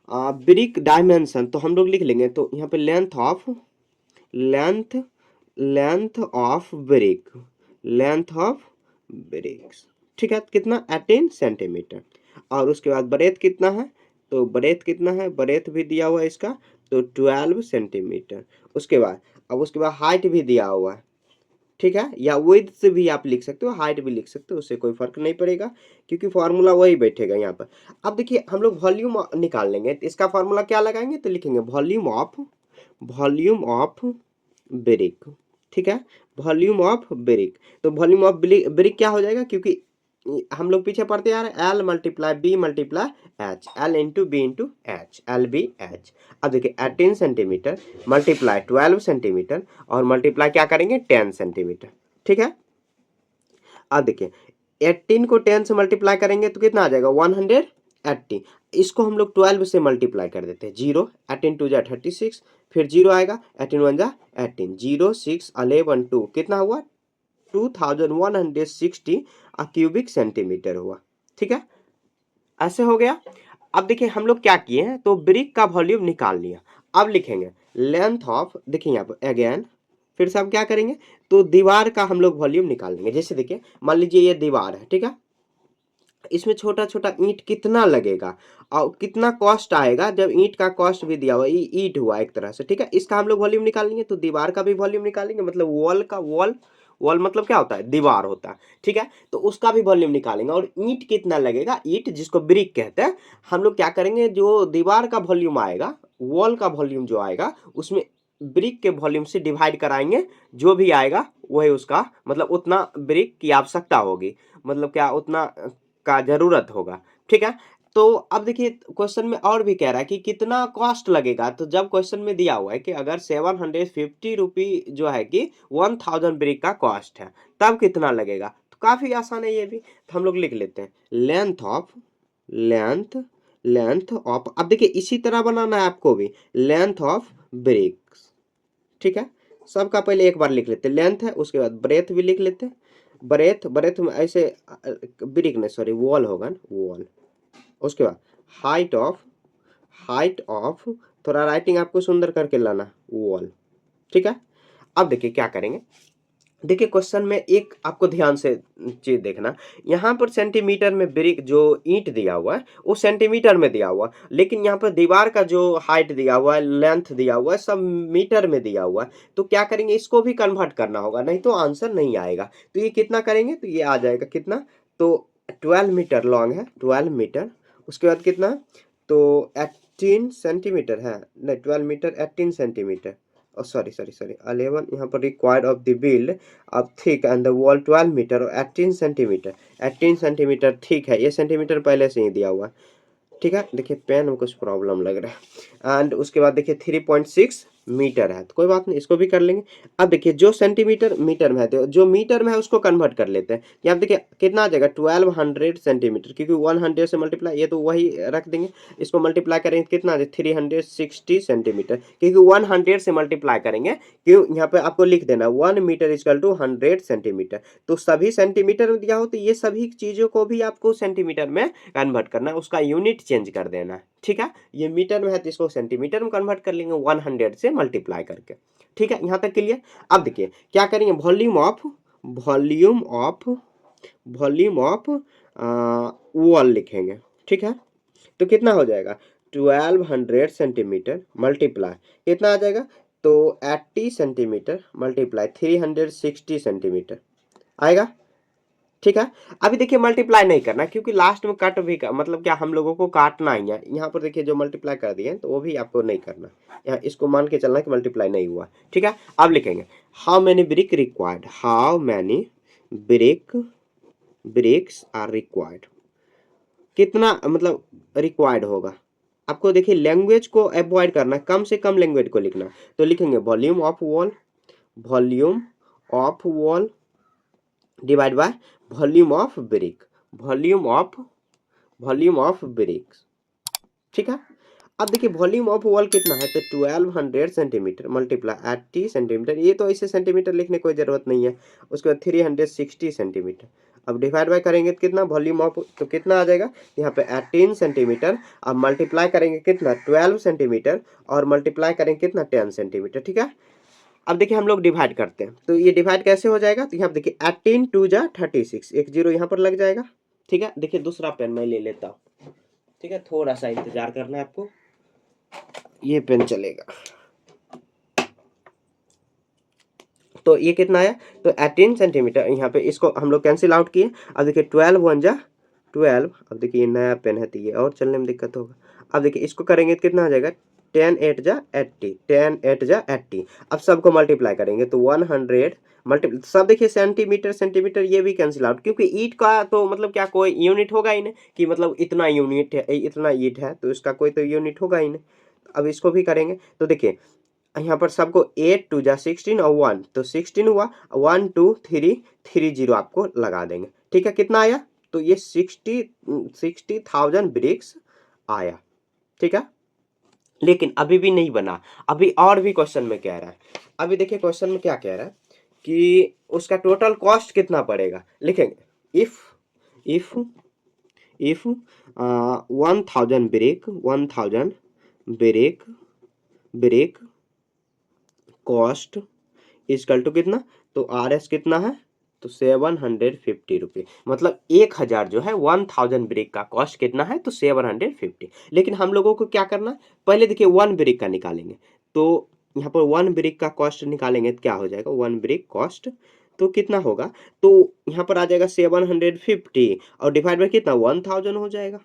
ब्रिक डायमेंशन, तो हम लोग लिख लेंगे, तो यहाँ पे length length of brick, length of BRICS, ठीक है, कितना 18 सेंटीमीटर, और उसके बाद ब्रेथ कितना है, तो ब्रेथ कितना है, ब्रेथ भी दिया हुआ है इसका, तो 12 सेंटीमीटर, उसके बाद अब उसके बाद हाइट भी दिया हुआ है, ठीक है, या विड्थ से भी आप लिख सकते हो, हाइट भी लिख सकते हो, उससे कोई फर्क नहीं पड़ेगा, क्योंकि फॉर्मूला वही बैठेगा यहाँ पर। अब देखिए हम लोग वॉल्यूम निकाल लेंगे, तो इसका फॉर्मूला क्या लगाएंगे, तो लिखेंगे वॉल्यूम ऑफ ब्रिक, ठीक है, वॉल्यूम ऑफ ब्रिक, तो वॉल्यूम ऑफ ब्रिक क्या हो जाएगा, क्योंकि हम लोग पीछे पढ़ते आ रहे हैं, L multiply B multiply H, L into B into H, L B H. अब देखिए 18 सेंटीमीटर मल्टीप्लाई 12 सेंटीमीटर और मल्टीप्लाई क्या करेंगे 10 सेंटीमीटर, ठीक है। अब देखिए 18 को 10 से मल्टीप्लाई करेंगे तो कितना आ जाएगा 180, इसको हम लोग 12 से मल्टीप्लाई कर देते हैं, 0 18 टू जा 36, फिर 0 आएगा, 18 1 जा 18, 0 6 11 2 कितना हुआ 2160 क्यूबिक सेंटीमीटर हुआ, ठीक है, ऐसे हो गया। अब देखिए हम लोग क्या किए हैं, तो ब्रिक का वॉल्यूम निकाल लिया, अब लिखेंगे लेंथ ऑफ, देखिए यहाँ पर अगेन फिर से हम क्या करेंगे, तो दीवार का हम लोग वॉल्यूम निकाल लेंगे, जैसे देखिए मान लीजिए ये दीवार है, ठीक है, इसमें छोटा छोटा ईंट कितना लगेगा और कितना कॉस्ट आएगा, जब ईंट का कॉस्ट भी दिया हुआ ईंट हुआ एक तरह से, ठीक है, इसका हम लोग वॉल्यूम निकालेंगे, तो दीवार का भी वॉल्यूम निकालेंगे, मतलब वॉल का वॉल मतलब क्या होता है, दीवार होता है, ठीक है, तो उसका भी वॉल्यूम निकालेंगे, और ईंट कितना लगेगा, ईंट जिसको ब्रिक कहते हैं, हम लोग क्या करेंगे, जो दीवार का वॉल्यूम आएगा, वॉल का वॉल्यूम जो आएगा उसमें ब्रिक के वॉल्यूम से डिवाइड कराएंगे, जो भी आएगा वही उसका मतलब उतना ब्रिक की आवश्यकता होगी, मतलब क्या उतना का जरूरत होगा, ठीक है। तो अब देखिए क्वेश्चन में और भी कह रहा है कि कितना कॉस्ट लगेगा, तो जब क्वेश्चन में दिया हुआ है कि अगर 750 रुपी जो है कि 1000 ब्रिक का कॉस्ट है, तब कितना लगेगा, तो काफी आसान है ये भी, तो हम लोग लिख लेते हैं लेंथ ऑफ, अब देखिए इसी तरह बनाना है आपको भी, लेंथ ऑफ ब्रिक्स, ठीक है, सबका पहले एक बार लिख लेते हैं, लेंथ है, उसके बाद ब्रेथ भी लिख लेते हैं, ब्रेथ में ऐसे ब्रिक नहीं सॉरी वॉल होगा ना, वॉल, उसके बाद हाइट ऑफ थोड़ा राइटिंग आपको सुंदर करके लाना, वॉल, ठीक है। अब देखिए क्या करेंगे, देखिए क्वेश्चन में एक आपको ध्यान से चीज देखना, यहाँ पर सेंटीमीटर में ब्रिक जो ईंट दिया हुआ है वो सेंटीमीटर में दिया हुआ है, लेकिन यहाँ पर दीवार का जो हाइट दिया हुआ है, लेंथ दिया हुआ है, सब मीटर में दिया हुआ है, तो क्या करेंगे इसको भी कन्वर्ट करना होगा, नहीं तो आंसर नहीं आएगा। तो ये कितना करेंगे, तो ये आ जाएगा कितना, तो 12 मीटर लॉन्ग है, 12 मीटर, उसके बाद कितना, तो 18 सेंटीमीटर है, नहीं 12 मीटर 18 सेंटीमीटर, सॉरी 11 यहाँ पर required of the build of thick and the wall 12 metre और 18 सेंटीमीटर ठीक है, ये सेंटीमीटर पहले से ही दिया हुआ है, ठीक है। देखिए पेन में कुछ प्रॉब्लम लग रहा है, एंड उसके बाद देखिए 3.6 मीटर है, तो कोई बात नहीं, इसको भी कर लेंगे। अब देखिए जो सेंटीमीटर मीटर में है, तो जो मीटर में है उसको कन्वर्ट कर लेते हैं। यहाँ पे देखिए कितना आ जाएगा 1200 सेंटीमीटर, क्योंकि 100 से मल्टीप्लाई, ये तो वही रख देंगे। इसको मल्टीप्लाई करेंगे कितना आ जाए 360 सेंटीमीटर, क्योंकि 100 से मल्टीप्लाई करेंगे। क्यों, यहाँ पे आपको लिख देना 1 मीटर इक्वल टू 100 सेंटीमीटर। तो सभी सेंटीमीटर में दिया हो तो ये सभी चीजों को भी आपको सेंटीमीटर में कन्वर्ट करना है, उसका यूनिट चेंज कर देना है। ठीक है, ये मीटर में है तो इसको सेंटीमीटर में कन्वर्ट कर लेंगे 100 से मल्टीप्लाई करके। ठीक है, यहाँ तक क्लियर। अब देखिए क्या करेंगे, वॉल्यूम ऑफ वॉल लिखेंगे। ठीक है, तो कितना हो जाएगा 1200 सेंटीमीटर मल्टीप्लाई कितना आ जाएगा, तो 80 सेंटीमीटर मल्टीप्लाई 360 सेंटीमीटर आएगा। ठीक है, अभी देखिए मल्टीप्लाई नहीं करना, क्योंकि लास्ट में कट भी मतलब क्या हम लोगों को काटना ही है। यहाँ पर देखिए जो मल्टीप्लाई कर दिए तो वो भी आपको नहीं करना, यहाँ इसको मान के चलना कि मल्टीप्लाई नहीं हुआ। ठीक है, अब लिखेंगे how many brick required, how many bricks are required, कितना मतलब रिक्वायर्ड होगा। आपको देखिए लैंग्वेज को अवॉइड करना, कम से कम लैंग्वेज को लिखना। तो लिखेंगे volume of wall divide by volume of BRICS. ठीक है, अब देखिए वॉल्यूम ऑफ वॉल कितना है, तो 1200 सेंटीमीटर मल्टीप्लाई 80 सेंटीमीटर, ये तो ऐसे सेंटीमीटर लिखने की कोई जरूरत नहीं है। उसके बाद 360 सेंटीमीटर, अब डिवाइड बाय करेंगे तो कितना वॉल्यूम ऑफ, तो कितना आ जाएगा यहाँ पे 18 सेंटीमीटर। अब मल्टीप्लाई करेंगे कितना 12 सेंटीमीटर, और मल्टीप्लाई करेंगे कितना 10 सेंटीमीटर। ठीक है, अब देखिए हम लोग डिवाइड करते हैं, तो ये डिवाइड कैसे हो जाएगा, तो यहाँ पे देखिए 18 2 जा 36, एक जीरो यहाँ पर लग जाएगा। ठीक है, देखिए दूसरा पेन मैं ले लेता हूँ। ठीक है, थोड़ा सा इंतजार करना है आपको, ये पेन चलेगा। तो ये कितना आया, तो 18 सेंटीमीटर, यहाँ पे इसको हम लोग कैंसिल आउट किए। अब देखिए 12 1 जा 12, अब देखिए ये नया पेन है तो ये और चलने में दिक्कत होगा। अब देखिए इसको करेंगे तो कितना आ जाएगा 10 8 जा 80, 10 8 जा 80। अब सबको मल्टीप्लाई करेंगे तो 100 मल्टीप्लाई, सब देखिए सेंटीमीटर सेंटीमीटर ये भी कैंसिल आउट, क्योंकि ईट का तो मतलब क्या कोई यूनिट होगा ही नहीं, कि मतलब इतना यूनिट है, इतना ईट है तो इसका कोई तो यूनिट होगा ही नहीं। अब इसको भी करेंगे तो देखिए यहाँ पर सबको 8 2 जा 16 और 1, तो 16 हुआ, 1 2 3 3 0 आपको लगा देंगे। ठीक है, कितना आया, तो ये 60,000 ब्रिक्स आया। ठीक है, लेकिन अभी भी नहीं बना, अभी और भी क्वेश्चन में कह रहा है। अभी देखिए क्वेश्चन में क्या कह रहा है कि उसका टोटल कॉस्ट कितना पड़ेगा। लिखेंगे if 1000 brick cost equal to कितना, तो आर एस कितना है, तो 750 रुपये, मतलब 1000 जो है 1000 ब्रेक का कॉस्ट कितना है, तो 750। लेकिन हम लोगों को क्या करना, पहले देखिए 1 ब्रेक का निकालेंगे, तो यहाँ पर 1 ब्रेक का कॉस्ट निकालेंगे तो क्या हो जाएगा 1 ब्रेक कॉस्ट, तो कितना होगा, तो यहाँ पर आ जाएगा 750 और डिवाइड बाय कितना 1000 हो जाएगा,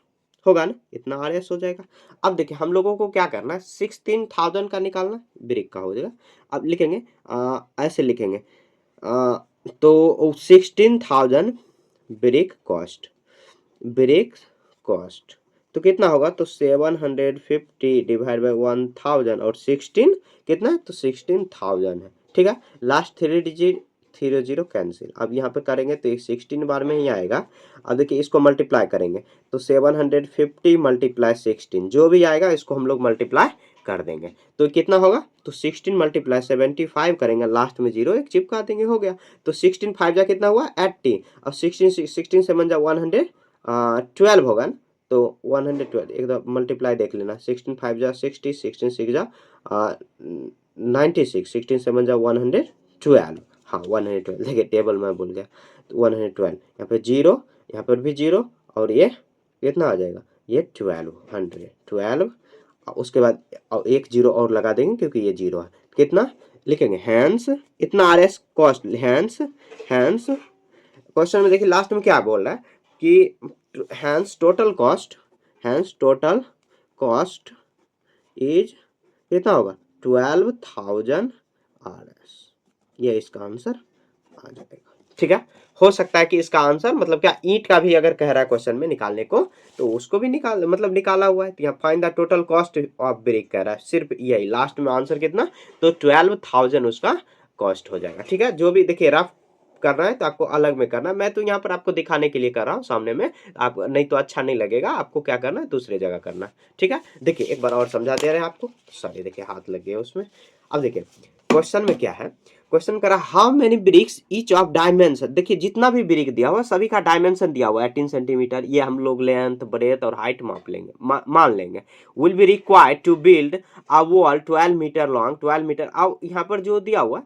होगा ना, इतना आर एस हो जाएगा। अब देखिए हम लोगों को क्या करना है 16,000 का निकालना, ब्रेक का हो जाएगा। अब लिखेंगे ऐसे लिखेंगे तो 16,000 ब्रेक कॉस्ट तो कितना होगा, तो 750 डिवाइड बाय 1000 और 16 कितना है, तो 16,000 है। ठीक है, लास्ट 3 डिजिट 0 कैंसिल, अब यहाँ पे करेंगे तो 16 बार में ही आएगा। अब देखिए इसको मल्टीप्लाई करेंगे तो 750 मल्टीप्लाई 16, जो भी आएगा इसको हम लोग मल्टीप्लाई कर देंगे, तो कितना होगा, तो 16 मल्टीप्लाई 75 करेंगे, लास्ट में 0 एक चिपका देंगे, हो गया। तो 16 5 जा कितना हुआ 80, और 16 7 जा 112 होगा ना, तो 112 एकदम मल्टीप्लाई देख लेना, 16 5 जा 60, 16 6 जा 96, 16 7 जा 112, हाँ 112, देखिए टेबल में भूल गया, तो 112 यहाँ पे 0, यहाँ पर भी 0, और ये कितना आ जाएगा, ये 12, उसके बाद एक 0 और लगा देंगे क्योंकि ये 0 है, कितना लिखेंगे हैंस, इतना R S cost, hence question में देखिए लास्ट में क्या बोल रहा है कि हैंस टोटल कॉस्ट इज कितना होगा 12,000 आर एस, ये इसका आंसर आ जाएगा। ठीक है। हो सकता है कि इसका आंसर मतलब क्या ईंट का भी अगर कह रहा है क्वेश्चन में निकालने को तो उसको भी निकाल मतलब निकाला हुआ है। तो यहाँ find the total cost of brick कह रहा है, सिर्फ यही लास्ट में आंसर कितना, तो 12,000 उसका कॉस्ट हो जाएगा। ठीक है, जो भी देखिए रफ करना है तो आपको अलग में करना है, मैं तो यहाँ पर आपको दिखाने के लिए कर रहा हूँ सामने में, आप नहीं तो अच्छा नहीं लगेगा, आपको क्या करना है दूसरे जगह करना है। ठीक है, देखिए एक बार और समझा दे रहे हैं आपको, सॉरी देखिए हाथ लग गया उसमें। अब देखिए क्वेश्चन में क्या है, क्वेश्चन करा how many bricks each of dimension, देखिए जितना भी ब्रिक दिया हुआ सभी का डायमेंशन दिया हुआ है 18 सेंटीमीटर, ये हम लोग लेंथ ब्रेथ और हाइट माप लेंगे, मान लेंगे। Will be required to build a wall 12 metre long, 12 metre. अब यहाँ पर जो दिया हुआ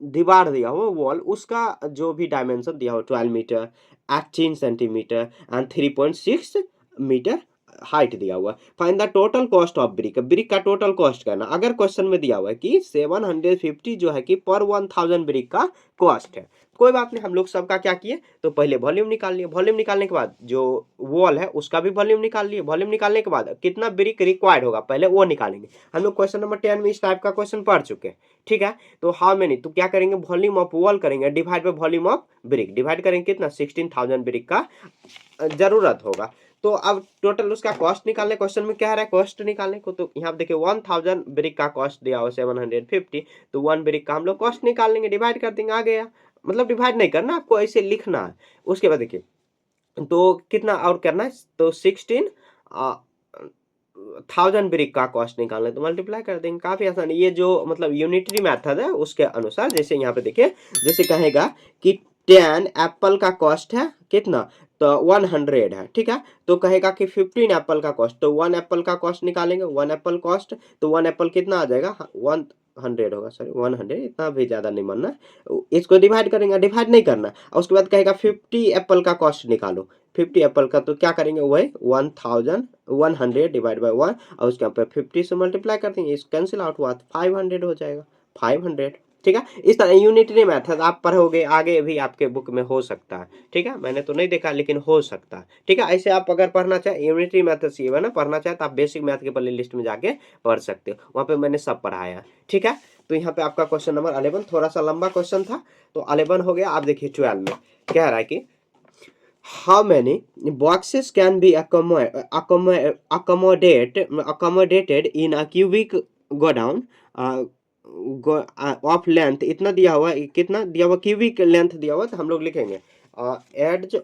दीवार दिया हुआ वॉल उसका जो भी डायमेंशन दिया हुआ 12 metre, 18 centimetre and 3.6 metre height दिया हुआ। Find the total cost of brick, brick का टोटल कॉस्ट करना। अगर क्वेश्चन में दिया हुआ है कि 750 जो है कि पर 1000 ब्रिक का कॉस्ट है, कोई बात नहीं, हम लोग सबका क्या किए, तो पहले वॉल्यूम निकाल लिए, वॉल्यूम निकालने के बाद जो वॉल है उसका भी वॉल्यूम निकाल लिए, वॉल्यूम निकालने के बाद कितना ब्रिक रिक्वायर्ड होगा पहले वो निकालेंगे। हम लोग क्वेश्चन नंबर 10 में इस टाइप का क्वेश्चन पढ़ चुके हैं। ठीक है, तो हाउ मेनी, तो क्या करेंगे वॉल्यूम ऑफ वॉल करेंगे divide by volume of brick, divide करेंगे कितना 16,000 ब्रिक का जरूरत होगा। तो अब टोटल उसका कॉस्ट निकालने, क्वेश्चन में क्या है कॉस्ट निकालने को, तो यहाँ देखिए 1000 ब्रिक का कॉस्ट दिया हो 750, तो 1 ब्रिक का हम लोग कॉस्ट निकाल लेंगे, डिवाइड कर देंगे, आ गया। मतलब डिवाइड नहीं करना, आपको ऐसे लिखना है। उसके बाद देखिए तो कितना और करना है, तो 16,000 ब्रिक का कॉस्ट निकालना है तो मल्टीप्लाई कर देंगे, काफी आसान। ये जो मतलब यूनिटरी मेथड है उसके अनुसार, जैसे यहाँ पे देखिए जैसे कहेगा कि 10 एप्पल का कॉस्ट है कितना, तो 100 है। ठीक है, तो कहेगा कि 15 एप्पल का कॉस्ट, तो 1 एप्पल का कॉस्ट निकालेंगे, 1 एप्पल कॉस्ट, तो 1 एप्पल कितना आ जाएगा 100 होगा, सॉरी 100, इतना भी ज्यादा नहीं मानना, इसको डिवाइड करेंगे, डिवाइड नहीं करना। और उसके बाद कहेगा 50 एप्पल का कॉस्ट निकालो, 50 एप्पल का, तो क्या करेंगे वही 100 डिवाइड बाय 1 और उसके ऊपर 50 से मल्टीप्लाई कर देंगे, इस कैंसिल आउट हुआ 500 हो जाएगा, 500। ठीक है, इस तरह यूनिटरी मेथड आप पढ़ोगे आगे भी आपके बुक में हो सकता है। ठीक है, मैंने तो नहीं देखा लेकिन हो सकता है। ठीक है, ऐसे आप अगर पढ़ना चाहे यूनिटरी मेथड से ना पढ़ना चाहे तो आप बेसिक मैथ के प्ले लिस्ट में जाके पढ़ सकते हो, वहाँ पे मैंने सब पढ़ाया है। ठीक है, तो यहाँ पे आपका क्वेश्चन नंबर 11 थोड़ा सा लंबा क्वेश्चन था, तो 11 हो गया। आप देखिए 12 में कह रहा है कि how many boxes can be accommodated in a cubic godown of length, इतना दिया हुआ है, कितना दिया हुआ क्यूबिक लेंथ दिया हुआ, तो हम लोग लिखेंगे एड्ज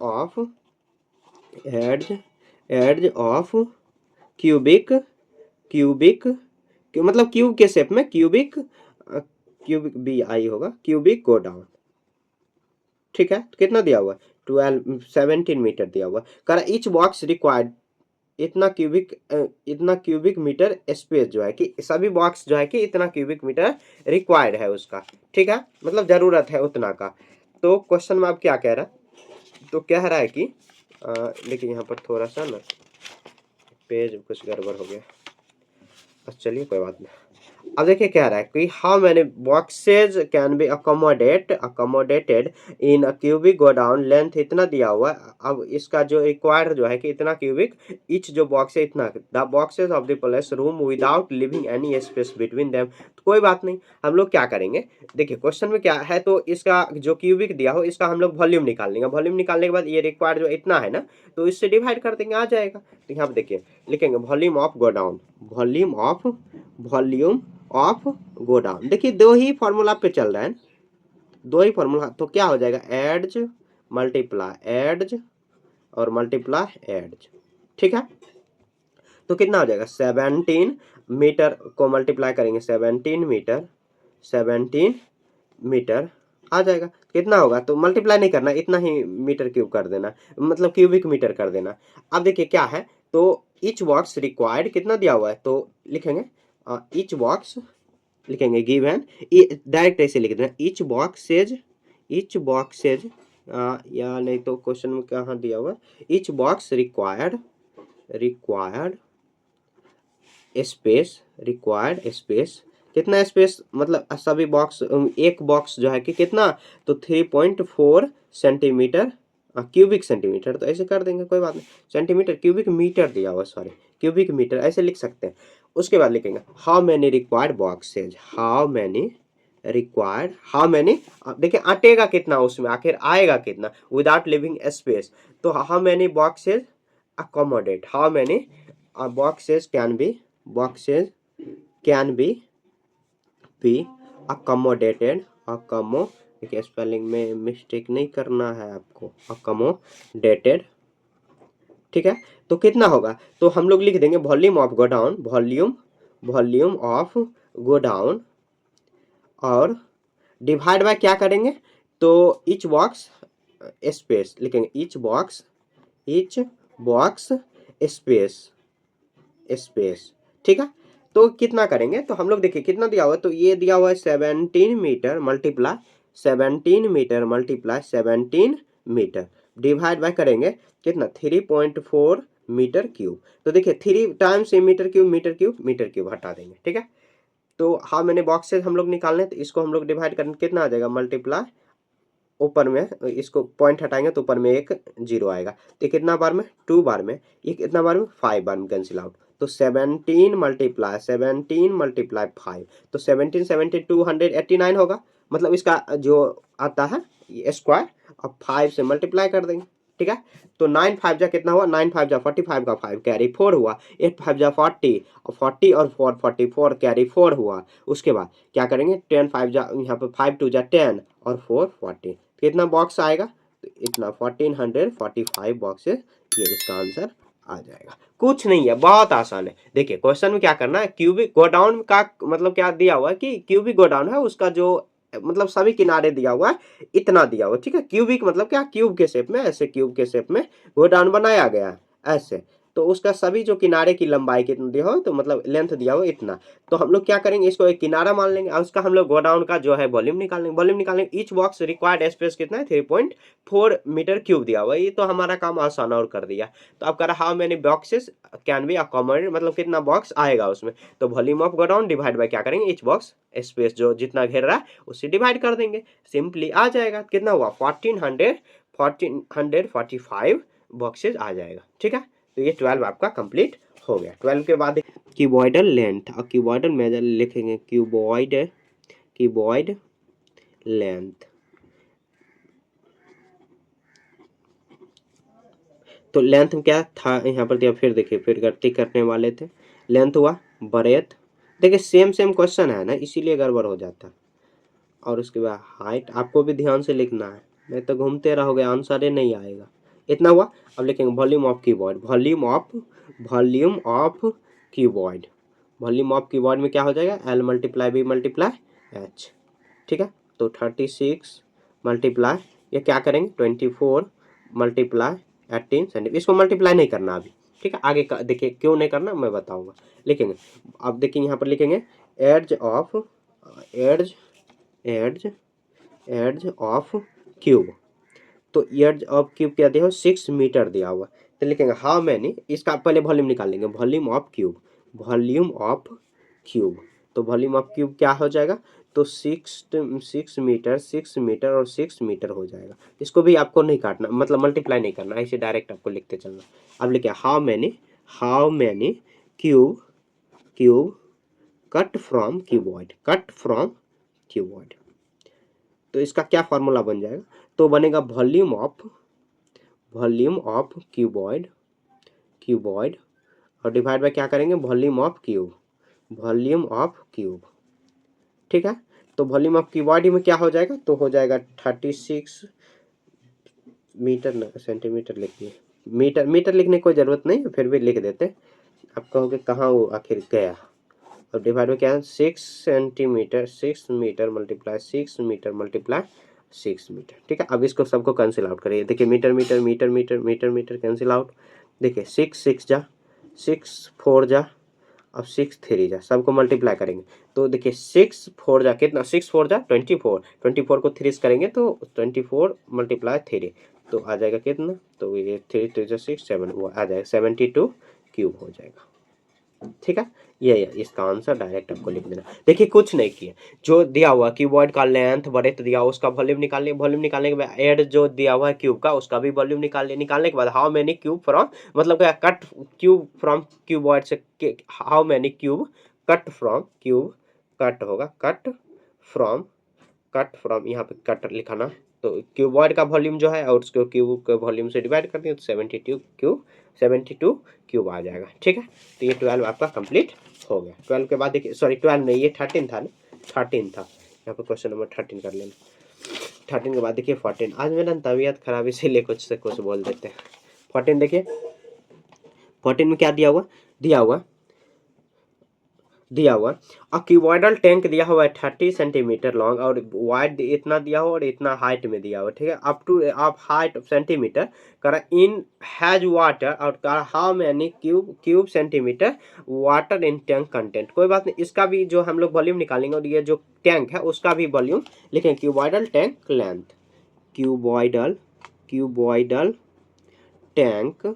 ऑफ क्यूबिक, क्यूबिक मतलब क्यूब के शेप में क्यूबिक, क्यूबिक बी आई होगा, क्यूबिक गोडाउन। ठीक है, कितना दिया हुआ 17 मीटर दिया हुआ, करा ईच बॉक्स रिक्वायर्ड इतना क्यूबिक मीटर स्पेस जो है कि सभी बॉक्स जो है कि इतना क्यूबिक मीटर रिक्वायर्ड है उसका। ठीक है, मतलब जरूरत है उतना का। तो क्वेश्चन में आप क्या कह रहा है, तो कह रहा है कि देखिए यहाँ पर थोड़ा सा ना पेज कुछ गड़बड़ हो गया, चलिए कोई बात नहीं। अब देखिए क्या रहा है कि how many boxes can be accommodated in a cubic godown, length इतना दिया हुआ है। अब इसका जो रिक्वायर्ड जो है कि इतना क्यूबिक, ईच जो बॉक्स है इतना, the boxes of the place room without leaving any space between them. तो कोई बात नहीं, हम लोग क्या करेंगे, देखिए क्वेश्चन में क्या है, तो इसका जो क्यूबिक दिया हो इसका हम लोग वॉल्यूम निकाल लेंगे, वॉल्यूम निकालने के बाद ये रिक्वायर्ड जो इतना है ना, तो इससे डिवाइड कर देंगे, आ जाएगा। तो यहाँ पे देखिए लिखेंगे volume of godown, volume of godown. देखिए दो ही फॉर्मूला पे चल रहा है, दो ही फॉर्मूला, तो क्या हो जाएगा एड्ज मल्टीप्लाई एड्ज और मल्टीप्लाई एड्ज। ठीक है, तो कितना हो जाएगा 17 मीटर को मल्टीप्लाई करेंगे 17 मीटर, 17 मीटर आ जाएगा, कितना होगा, तो मल्टीप्लाई नहीं करना, इतना ही मीटर क्यूब कर देना, मतलब क्यूबिक मीटर कर देना। अब देखिए क्या है, तो ईच बॉक्स रिक्वायर्ड कितना दिया हुआ है, तो लिखेंगे ईच बॉक्स, लिखेंगे गिवन, डायरेक्ट ऐसे लिख देना ईच बॉक्सेज या नहीं तो क्वेश्चन में कहाँ दिया हुआ, ईच बॉक्स रिक्वायर्ड स्पेस, कितना स्पेस, मतलब सभी बॉक्स, एक बॉक्स जो है कि कितना, तो 3.4 सेंटीमीटर क्यूबिक सेंटीमीटर, तो ऐसे कर देंगे, कोई बात नहीं, सेंटीमीटर क्यूबिक मीटर दिया हुआ, सॉरी क्यूबिक मीटर ऐसे लिख सकते हैं। उसके बाद लिखेंगे how many required boxes, how many required how many, देखिए अटेगा कितना उसमें, आखिर आएगा कितना विदाउट लिविंग स्पेस, तो how many boxes accommodate, how many boxes can be accommodated, देखिए स्पेलिंग में मिस्टेक नहीं करना है आपको, accommodated, ठीक है। तो कितना होगा, तो हम लोग लिख देंगे volume of godown, volume of godown, और डिवाइड बाय क्या करेंगे, तो ईच बॉक्स स्पेस लिखेंगे, ईच बॉक्स स्पेस, ठीक है। तो कितना करेंगे, तो हम लोग देखिए कितना दिया हुआ है, तो ये दिया हुआ है 17 metre multiply 17 metre divide by करेंगे कितना 3.4 मीटर क्यूब, तो देखिए 3 टाइम्स मीटर क्यूब हटा देंगे, ठीक है। तो हाँ मैंने बॉक्सेस हम लोग निकालने, तो इसको हम लोग डिवाइड करेंगे कितना आ जाएगा, मल्टीप्लाई ऊपर में इसको पॉइंट हटाएंगे तो ऊपर में एक जीरो आएगा, तो कितना बार में 2 बार में, ये कितना बार में 5 बार में कैंसिल आउट, तो 17 मल्टीप्लाई 5, तो 289 होगा, मतलब इसका जो आता है स्क्वायर, अब 5 से मल्टीप्लाई कर देंगे, ठीक है। तो 9 5 जा कितना हुआ, 9 5 जा 45 का 5 कैरी 4 हुआ, 8 5 जा 40 और 40 और 4 44 कैरी 4 हुआ, उसके बाद क्या करेंगे 10 5 जा यहाँ पे 5 2 जा 10 और 4 40, कितना बॉक्स आएगा, तो इतना 1445 बॉक्सेस, ये इसका आंसर आ जाएगा। कुछ नहीं है, बहुत आसान है। देखिए क्वेश्चन में क्या करना है, क्यूबिक गोडाउन का मतलब क्या दिया हुआ है कि क्यूबिक गोडाउन है, उसका जो मतलब सभी किनारे दिया हुआ है, इतना दिया हुआ है, ठीक है। क्यूबिक मतलब क्या, क्यूब के शेप में, ऐसे क्यूब के शेप में गोडाउन बनाया गया है ऐसे, तो उसका सभी जो किनारे की लंबाई कितना दिया हो, तो मतलब लेंथ दिया हो इतना, तो हम लोग क्या करेंगे, इसको एक किनारा मान लेंगे और उसका हम लोग गोडाउन का जो है वॉल्यूम निकालेंगे। ईच बॉक्स रिक्वायर्ड स्पेस कितना है 3.4 मीटर क्यूब दिया हुआ है, ये तो हमारा काम आसान और कर दिया। तो अब कह रहा how many boxes can be accommodate, मतलब कितना बॉक्स आएगा उसमें, तो volume of godown divide by क्या करेंगे, ईच बॉक्स स्पेस जो जितना घेर रहा है उससे डिवाइड कर देंगे, सिंपली आ जाएगा, कितना हुआ 1445 बॉक्सेस आ जाएगा, ठीक है। तो ये 12 आपका कंप्लीट हो गया। 12 के बाद क्यूबॉइडल लेंथ, और क्यूबॉइडल मेजर लिखेंगे, क्यूबॉइड लेंथ, तो लेंथ में क्या था यहाँ पर दिया, फिर देखिए फिर गलती करने वाले थे, लेंथ हुआ ब्रेथ, देखिए सेम क्वेश्चन है ना, इसीलिए गड़बड़ हो जाता है, और उसके बाद हाइट आपको भी ध्यान से लिखना है, नहीं तो घूमते रहोगे आंसर ही नहीं आएगा, इतना हुआ। अब लिखेंगे volume of keyboard, volume of keyboard में क्या हो जाएगा, L multiply B multiply H, ठीक है। तो 36 मल्टीप्लाई ये क्या करेंगे 24 मल्टीप्लाई 18 सेंटीमीटर, इसको मल्टीप्लाई नहीं करना अभी, ठीक है, आगे देखिए क्यों नहीं करना मैं बताऊंगा, लिखेंगे। अब देखिए यहाँ पर लिखेंगे एड्ज ऑफ क्यूब, तो एड्ज ऑफ क्यूब क्या दिया हो 6 मीटर दिया हुआ, तो लिखेंगे हाउ मैनी, इसका पहले वॉल्यूम निकालेंगे, वॉल्यूम ऑफ क्यूब, तो वॉल्यूम ऑफ क्यूब क्या हो जाएगा, तो 6 मीटर और 6 मीटर हो जाएगा, इसको भी आपको नहीं काटना, मतलब मल्टीप्लाई नहीं करना, ऐसे डायरेक्ट आपको लिखते चलना। अब लिखिए how many cube cut from cuboid, तो इसका क्या फॉर्मूला बन जाएगा, तो बनेगा वॉल्यूम ऑफ क्यूबॉइड और डिवाइड बाय क्या करेंगे वॉल्यूम ऑफ क्यूब, ठीक है। तो वॉल्यूम ऑफ क्यूबॉइड में क्या हो जाएगा, तो हो जाएगा 36 मीटर न सेंटीमीटर लिखिए, मीटर लिखने की कोई ज़रूरत नहीं है, फिर भी लिख देते, आप कहोगे कहाँ वो आखिर गया, और डिवाइड में क्या है 6 मीटर मल्टीप्लाई 6 मीटर, ठीक है। अब इसको सबको कैंसिल आउट करिए, देखिए मीटर कैंसिल आउट, देखिए 6 जा 6 4 जा, अब 6 3 जा, सबको मल्टीप्लाई करेंगे, तो देखिए 6 4 जा कितना, 6 4 जा 24 को 3 करेंगे तो 24 मल्टीप्लाई 3, तो आ जाएगा कितना, तो ये 3 3 जा 6 7 वो आ जाएगा 72 क्यूब हो जाएगा, ठीक है। ये इसका आंसर डायरेक्ट आपको लिख देना। देखिए कुछ नहीं किया, जो दिया हुआ क्यूबॉइड का लेंथ ब्रेड्थ दिया उसका वॉल्यूम निकालिए, वॉल्यूम निकालने के बाद एड जो दिया हुआ है क्यूब का उसका भी वॉल्यूम निकालिए, निकालने के बाद हाउ मेनी क्यूब फ्रॉम, मतलब क्या कट क्यूब फ्रॉम क्यूबॉइड से, how many cube cut from cube, cut होगा कट फ्रॉम, कट फ्रॉम, यहाँ पे कट लिखाना, तो क्यूबॉइड का वॉल्यूम जो है और उसको क्यूब के वॉल्यूम से डिवाइड कर दिया तो 72 क्यूब आ जाएगा। ठीक है, तो ये 12 आपका कंप्लीट हो गया। 12 के बाद देखिए, सॉरी 12 नहीं, ये 13 था ना, 13 था, यहाँ पे क्वेश्चन नंबर 13 कर लेना। 13 के बाद देखिए 14। आज मेरा तबीयत खराब इसीलिए कुछ से कुछ बोल देते हैं। 14 देखिए, 14 में क्या दिया हुआ, दिया हुआ अ क्यूबॉइडल टैंक दिया हुआ है 30 सेंटीमीटर लॉन्ग और वाइड इतना दिया हुआ और इतना हाइट में दिया हुआ। ठीक है, up two of height of centimetre कर इन हैज वाटर और how many cube centimetre water in tank content. कोई बात नहीं, इसका भी जो हम लोग वॉल्यूम निकालेंगे और ये जो टैंक है उसका भी वॉल्यूम लिखेंगे। Cuboidal tank length, cuboidal tank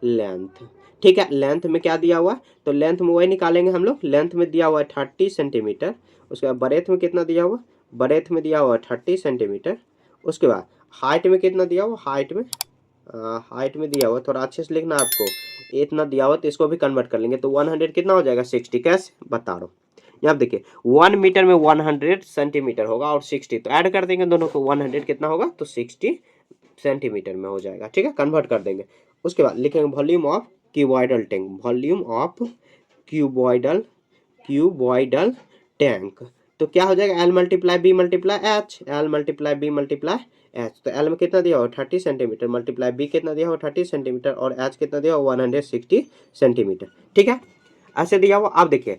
length. ठीक है, लेंथ में क्या दिया हुआ है, तो लेंथ में वही निकालेंगे हम लोग। लेंथ में दिया हुआ है 30 सेंटीमीटर, उसके बाद ब्रेथ में कितना दिया हुआ, ब्रेथ में दिया हुआ है 30 सेंटीमीटर। उसके बाद हाइट में कितना दिया हुआ, हाइट में दिया हुआ, थोड़ा अच्छे से लिखना आपको, इतना दिया हुआ तो इसको भी कन्वर्ट कर लेंगे तो 100 कितना हो जाएगा 60। कैसे बता रहा हूँ, यहाँ देखिए 1 मीटर में 100 सेंटीमीटर होगा और 60 तो ऐड कर देंगे दोनों को, 100 कितना होगा तो 60 सेंटीमीटर में हो जाएगा। ठीक है, कन्वर्ट कर देंगे। उसके बाद लिखेंगे volume of cuboidal tank, volume of cuboidal tank, तो क्या हो जाएगा L multiply B multiply H, L multiply B multiply H। तो L में कितना दिया हो 30 सेंटीमीटर, मल्टीप्लाई B कितना दिया हो 30 सेंटीमीटर और H कितना दिया हो 160 सेंटीमीटर। ठीक है, ऐसे दिया हुआ। अब देखिए,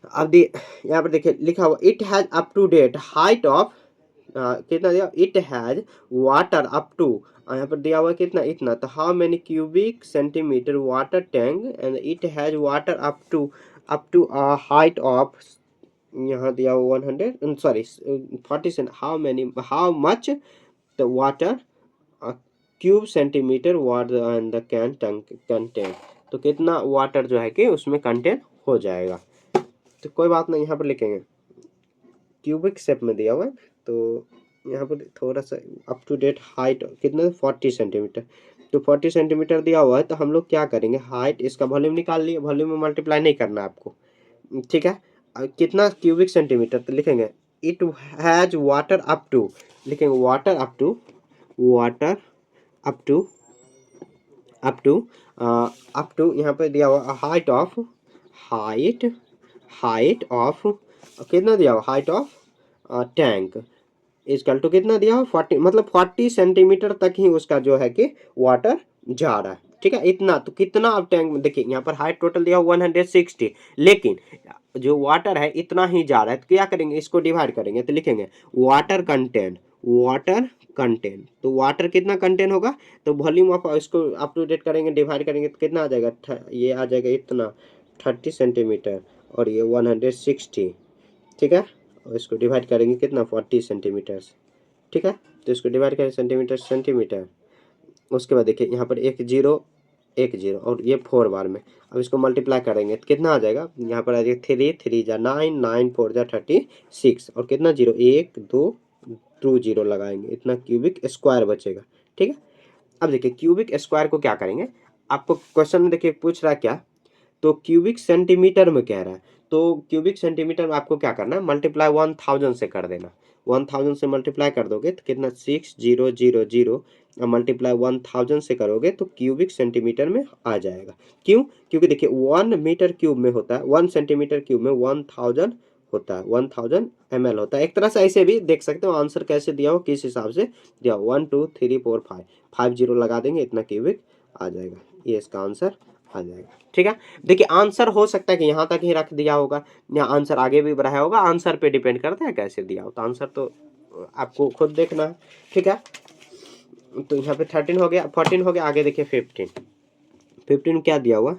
यहाँ पर देखिए लिखा हुआ it has up to date height of, कितना दिया, it has water up to, यहाँ पर दिया हुआ कितना, इतना, तो how many cubic centimetre water tank and it has water up to height of, यहाँ दिया हुआ 100 sorry 40, how much the water cube centimetre water and the can contain, तो कितना वाटर जो है कि उसमें कंटेन हो जाएगा। तो कोई बात नहीं, यहाँ पर लिखेंगे क्यूबिक शेप में दिया हुआ है, तो यहाँ पर थोड़ा सा अप टू डेट हाइट कितना 40 सेंटीमीटर, तो 40 सेंटीमीटर दिया हुआ है तो हम लोग क्या करेंगे, हाइट इसका वॉल्यूम निकाल लिए, वॉल्यूम में मल्टीप्लाई नहीं करना आपको। ठीक है, कितना क्यूबिक सेंटीमीटर, तो लिखेंगे it has water up to, लिखेंगे वाटर अप टू यहाँ पे दिया हुआ हाइट ऑफ कितना दिया हुआ, height of tank is equal to कितना दिया हो 40, मतलब 40 सेंटीमीटर तक ही उसका जो है कि वाटर जा रहा है। ठीक है, इतना, तो कितना अब टैंक में देखिए, यहाँ पर हाइट टोटल दिया हो 160, लेकिन जो वाटर है इतना ही जा रहा है, तो क्या करेंगे, इसको डिवाइड करेंगे तो लिखेंगे वाटर कंटेंट, तो वाटर कितना कंटेंट होगा, तो वॉल्यूम ऑफ, इसको अप टू डेट करेंगे, डिवाइड करेंगे तो कितना आ जाएगा, ये आ जाएगा इतना 30 सेंटीमीटर और ये 160। ठीक है, और इसको डिवाइड करेंगे कितना 40 सेंटीमीटर। ठीक है, तो इसको डिवाइड करें सेंटीमीटर। उसके बाद देखिए यहाँ पर एक जीरो और ये 4 बार में, अब इसको मल्टीप्लाई करेंगे तो कितना आ जाएगा, यहाँ पर आ जाएगा 3 जा 9, 9 4 जा 36 और कितना जीरो 1 2 जीरो लगाएंगे, इतना क्यूबिक स्क्वायर बचेगा। ठीक है, अब देखिए क्यूबिक स्क्वायर को क्या करेंगे, आपको क्वेश्चन में देखिए पूछ रहा है क्या, तो क्यूबिक सेंटीमीटर में कह रहा है, तो क्यूबिक सेंटीमीटर में आपको क्या करना है, मल्टीप्लाई 1000 से कर देना, 1000 से मल्टीप्लाई कर दोगे तो कितना 6000 मल्टीप्लाई 1000 से करोगे तो क्यूबिक सेंटीमीटर में आ जाएगा। क्यों, क्योंकि देखिए 1 मीटर क्यूब में होता है, 1 सेंटीमीटर क्यूब में 1000 होता है, 1000 ml होता है। एक तरह से ऐसे भी देख सकते हो, आंसर कैसे दिया हो, किस हिसाब से दिया हो, 1 2 3 4 5 जीरो लगा देंगे, इतना क्यूबिक आ जाएगा, ये इसका आंसर आ जाएगा। ठीक है, देखिए आंसर हो सकता है कि यहाँ तक ही रख दिया होगा या आंसर आगे भी बढ़ाया होगा, आंसर पे डिपेंड करता है कैसे दिया हो, तो आंसर तो आपको खुद देखना है। ठीक है, तो यहाँ पे 13 हो गया, 14 हो गया, आगे देखिए 15 क्या दिया हुआ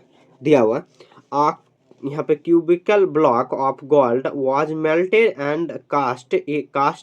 यहाँ पे cubical block of gold was melted and cast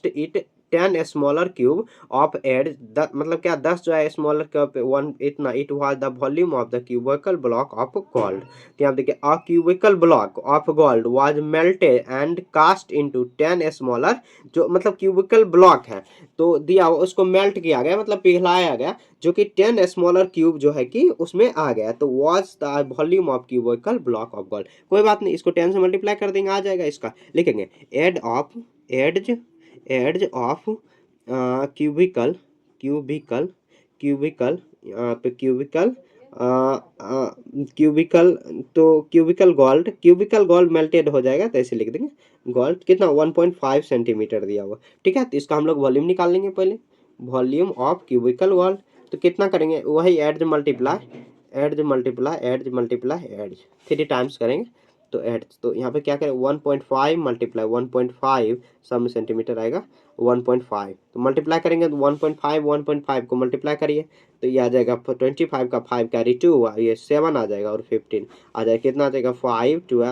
it 10 smaller cube of एड मतलब क्या 10 जो है स्मॉलर क्यूब वन इतना it was the volume of the cubical block of gold. तो यहाँ देखिए a cubical block of gold was melted and cast into 10 smaller, जो मतलब क्यूबिकल ब्लॉक है तो दिया उसको मेल्ट किया गया मतलब पिघलाया गया जो कि 10 स्मॉलर क्यूब जो है कि उसमें आ गया, तो was the volume of cubicle block of gold. कोई बात नहीं, इसको 10 से मल्टीप्लाई कर देंगे आ जाएगा, इसका लिखेंगे edge of cubical cubical cubical पे क्यूबिकल क्यूबिकल, तो क्यूबिकल गोल्ड मेल्टेड हो जाएगा तो ऐसे लिख देंगे गोल्ड कितना 1.5 सेंटीमीटर दिया हुआ। ठीक है, तो इसका हम लोग वॉल्यूम निकाल लेंगे पहले, वॉल्यूम ऑफ क्यूबिकल गोल्ड तो कितना करेंगे वही एड्ज 3 टाइम्स करेंगे तो एड्ज, तो यहाँ पे क्या करें 1.5 मल्टीप्लाई 1.5 सब सेंटीमीटर आएगा 1.5, तो मल्टीप्लाई करेंगे तो 1.5 को मल्टीप्लाई करिए तो ये आ जाएगा 25 का 5 कैरी 2 हुआ, ये 7 आ जाएगा और 15 आ जाएगा, कितना आ जाएगा 5 2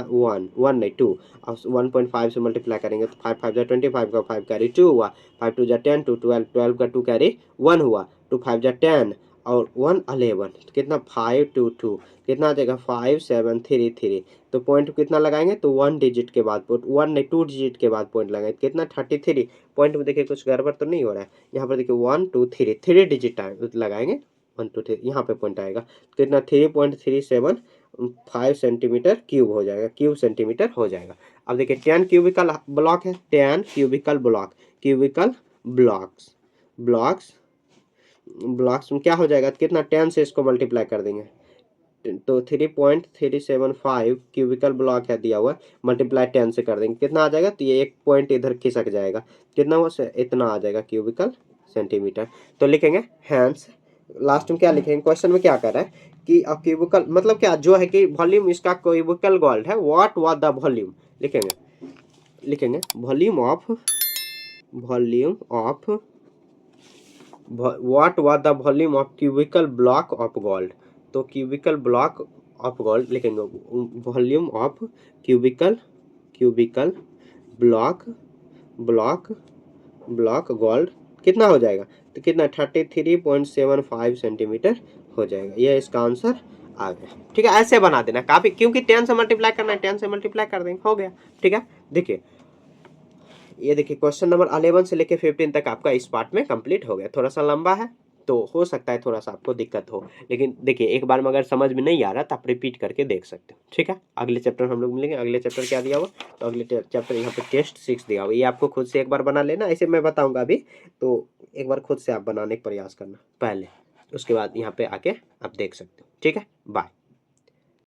1 नहीं 2 और 1.5 से मल्टीप्लाई करेंगे तो 5 5 जा 25 का 5 कैरी 2 हुआ, 5 2 जा 10 2 12 12 का 2 कैरी 1 हुआ, 2 5 जा 10 और 1 11, तो कितना 5 2 2 कितना आ जाएगा 5 7 3 3, तो पॉइंट कितना लगाएंगे तो 1 डिजिट के बाद 1 नहीं 2 डिजिट के बाद पॉइंट लगाएंगे कितना 33। पॉइंट में देखिए कुछ गड़बड़ तो नहीं हो रहा है, यहाँ पर देखिए 1 2 3 3 डिजिट लगाएंगे 1 2 3 यहाँ पे पॉइंट आएगा कितना 3.375 सेंटीमीटर क्यूब हो जाएगा, क्यूब सेंटीमीटर हो जाएगा। अब देखिए 10 क्यूबिकल ब्लॉक है, 10 क्यूबिकल ब्लॉक्स में क्या हो जाएगा कितना 10 से इसको मल्टीप्लाई कर देंगे तो 3.375 क्यूबिकल ब्लॉक है दिया हुआ, मल्टीप्लाई 10 से कर देंगे कितना आ जाएगा, तो ये एक पॉइंट इधर खिसक जाएगा कितना वो से इतना आ जाएगा क्यूबिकल सेंटीमीटर। तो लिखेंगे हैंस, लास्ट में क्या लिखेंगे क्वेश्चन में क्या कर रहा है कि क्यूबिकल मतलब क्या जो है कि वॉल्यूम इसका क्यूबिकल गोल्ड है, व्हाट वाज द वॉल्यूम, लिखेंगे volume of what was the volume of cubicle block of gold, तो क्यूबिकल ब्लॉक ऑफ गोल्ड लिखेंगे volume of cubical block gold कितना हो जाएगा तो कितना 33.75 सेंटीमीटर हो जाएगा, यह इसका आंसर आ गया। ठीक है, ऐसे बना देना काफी, क्योंकि 10 से मल्टीप्लाई करना है 10 से मल्टीप्लाई कर देंगे हो गया। ठीक है, देखिए ये देखिए क्वेश्चन नंबर 11 से लेके 15 तक आपका इस पार्ट में कंप्लीट हो गया, थोड़ा सा लंबा है तो हो सकता है थोड़ा सा आपको दिक्कत हो, लेकिन देखिए एक बार में अगर समझ में नहीं आ रहा तो आप रिपीट करके देख सकते हो। ठीक है, अगले चैप्टर हम लोग मिलेंगे, अगले चैप्टर क्या दिया हुआ तो अगले चैप्टर यहाँ पे टेस्ट 6 दिया हुआ, ये आपको खुद से एक बार बना लेना, ऐसे मैं बताऊंगा अभी तो एक बार खुद से आप बनाने का प्रयास करना पहले, उसके बाद यहाँ पे आके आप देख सकते हो। ठीक है, बाय।